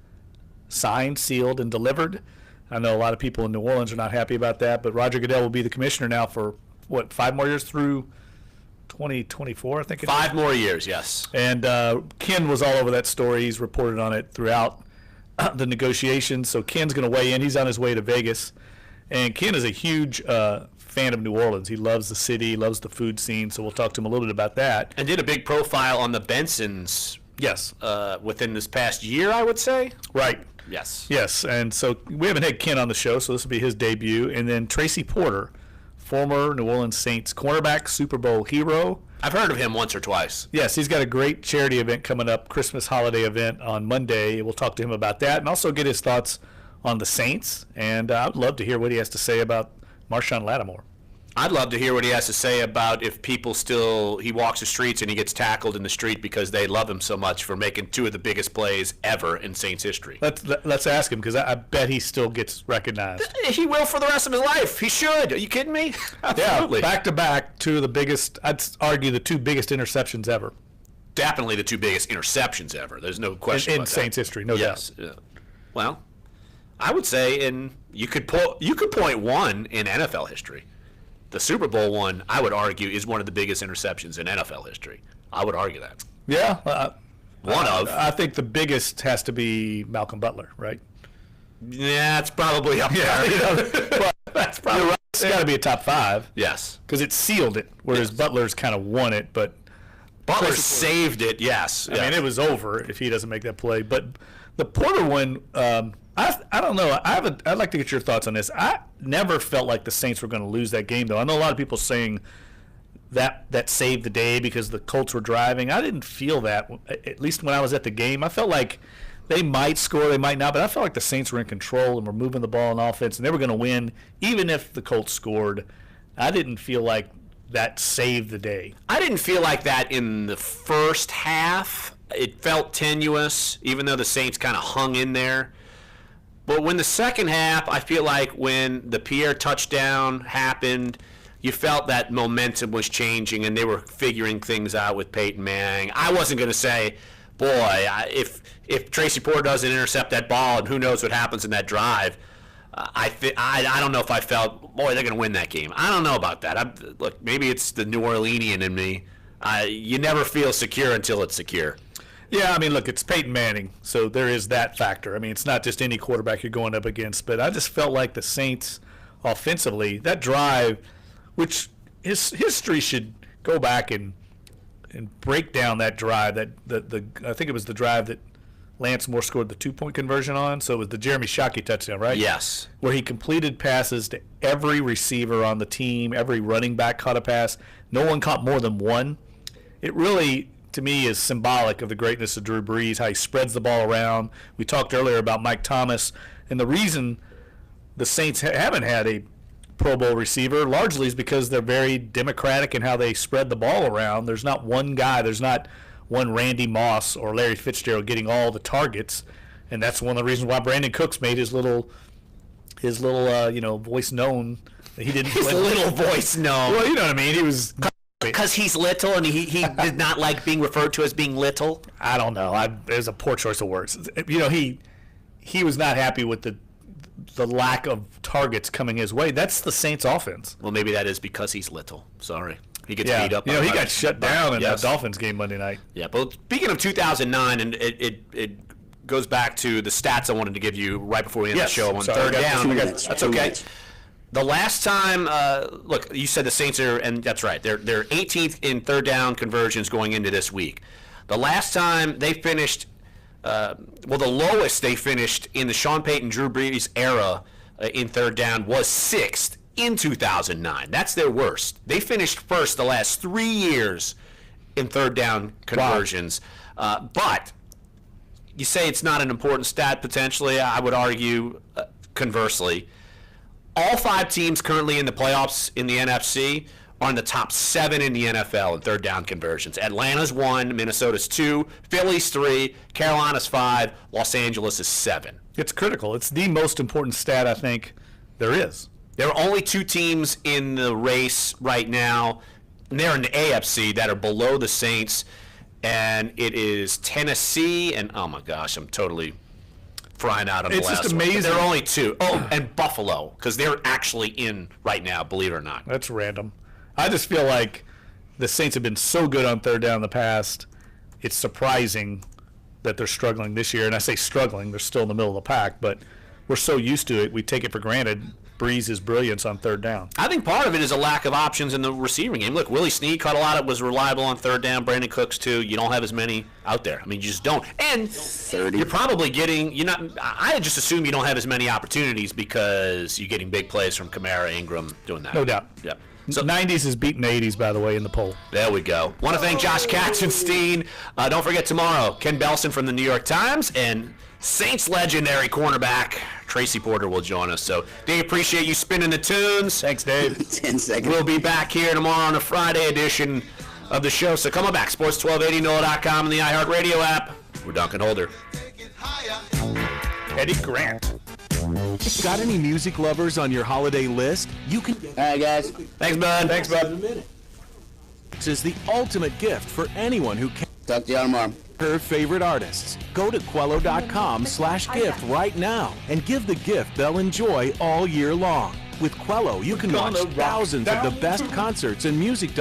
signed, sealed, and delivered. I know a lot of people in New Orleans are not happy about that, but Roger Goodell will be the commissioner now for, 5 more years through 2024, I think it is? 5 more years, yes. And Ken was all over that story. He's reported on it throughout the negotiations. So Ken's going to weigh in. He's on his way to Vegas. And Ken is a huge fan of New Orleans. He loves the city, loves the food scene, so we'll talk to him a little bit about that. And did a big profile on the Bensons. Yes. Within this past year, I would say. Right. Yes. Yes, and so we haven't had Ken on the show, so this will be his debut. And then Tracy Porter, former New Orleans Saints cornerback, Super Bowl hero. I've heard of him once or twice. Yes, he's got a great charity event coming up, Christmas holiday event on Monday. We'll talk to him about that and also get his thoughts on the Saints. And I would love to hear what he has to say about Marshawn Lattimore. I'd love to hear what he has to say about if people he walks the streets and he gets tackled in the street because they love him so much for making two of the biggest plays ever in Saints history. Let's ask him, because I bet he still gets recognized. He will for the rest of his life. He should. Are you kidding me? Absolutely. Yeah, back-to-back, two of the biggest, I'd argue the two biggest interceptions ever. Definitely the two biggest interceptions ever. There's no question about that. In Saints history, no doubt. Well, I would say you could point one in NFL history. The Super Bowl one, I would argue, is one of the biggest interceptions in NFL history. I would argue that. Yeah. I think the biggest has to be Malcolm Butler, right? Yeah, it's probably up there. But that's probably right. It's got to be a top 5. Yes. Because it sealed it, whereas Butler's kind of won it, but Butler saved it, yes. I mean, it was over if he doesn't make that play. But the Porter one, I don't know. I'd like to get your thoughts on this. I never felt like the Saints were going to lose that game, though. I know a lot of people saying that saved the day because the Colts were driving. I didn't feel that, at least when I was at the game. I felt like they might score, they might not, but I felt like the Saints were in control and were moving the ball on offense, and they were going to win even if the Colts scored. I didn't feel like that saved the day. I didn't feel like that in the first half. It felt tenuous, even though the Saints kind of hung in there. But when the second half, I feel like when the Pierre touchdown happened, you felt that momentum was changing and they were figuring things out with Peyton Manning. I wasn't going to say, boy, if Tracy Porter doesn't intercept that ball and who knows what happens in that drive, I don't know if I felt, boy, they're going to win that game. I don't know about that. Look, maybe it's the New Orleanian in me. You never feel secure until it's secure. Yeah, I mean, look, it's Peyton Manning, so there is that factor. I mean, it's not just any quarterback you're going up against, but I just felt like the Saints offensively, that drive, which his history should go back and break down that drive. I think it was the drive that Lance Moore scored the 2-point conversion on, so it was the Jeremy Shockey touchdown, right? Yes. Where he completed passes to every receiver on the team, every running back caught a pass. No one caught more than one. It really, to me, is symbolic of the greatness of Drew Brees, how he spreads the ball around. We talked earlier about Mike Thomas, and the reason the Saints haven't had a Pro Bowl receiver largely is because they're very democratic in how they spread the ball around. There's not one guy. There's not one Randy Moss or Larry Fitzgerald getting all the targets, and that's one of the reasons why Brandon Cooks made his little voice known. He didn't his little voice known. Well, you know what I mean. He was because he's little and he did not like being referred to as being little. I don't know. There's a poor choice of words. He was not happy with the lack of targets coming his way. That's the Saints offense. Well, maybe that is because he's little. Sorry. He gets beat up. He got shut down in that Dolphins game Monday night. Yeah, but speaking of 2009, and it goes back to the stats I wanted to give you right before we end the show on third down. That's okay. The last time, look, you said the Saints are, and that's right, they're 18th in third down conversions going into this week. The last time they finished, the lowest they finished in the Sean Payton, Drew Brees era in third down was 6th. In 2009. That's their worst. They finished first the last 3 years in third down conversions. Wow. But you say it's not an important stat potentially. I would argue conversely. All 5 teams currently in the playoffs in the NFC are in the top 7 in the NFL in third down conversions. Atlanta's 1, Minnesota's 2, Philly's 3, Carolina's 5, Los Angeles is 7. It's critical. It's the most important stat I think there is. There are only 2 teams in the race right now, and they're in the AFC, that are below the Saints, and it is Tennessee and, oh my gosh, I'm totally frying out on the last one. It's just amazing. There are only 2. Oh, and Buffalo, because they're actually in right now, believe it or not. That's random. I just feel like the Saints have been so good on third down in the past, it's surprising that they're struggling this year. And I say struggling, they're still in the middle of the pack, but we're so used to it, we take it for granted. Breeze's brilliance on third down. I think part of it is a lack of options in the receiving game. Look, Willie Snead caught a lot of, was reliable on third down. Brandon Cooks too. You don't have as many out there. I mean, you just don't. And 30. You're probably getting. You're not. I just assume you don't have as many opportunities because you're getting big plays from Kamara, Ingram, doing that. No doubt. Yep. So 90s is beating 80s, by the way, in the poll. There we go. Want to thank Josh Katzenstein. Don't forget tomorrow, Ken Belson from the New York Times and Saints legendary cornerback Tracy Porter will join us. So, Dave, appreciate you spinning the tunes. Thanks, Dave. 10 seconds. We'll be back here tomorrow on a Friday edition of the show. So come on back. Sports 1280, NOLA.com, and the iHeartRadio app. We're Duncan Holder. Eddie Grant. Got any music lovers on your holiday list? You can. All right, guys. Thanks, bud. Thanks, bud. This is the ultimate gift for anyone who can. Talk to you tomorrow. Her favorite artists. Go to Quello.com/gift right now and give the gift they'll enjoy all year long. With Quello, you can watch thousands of the best concerts and music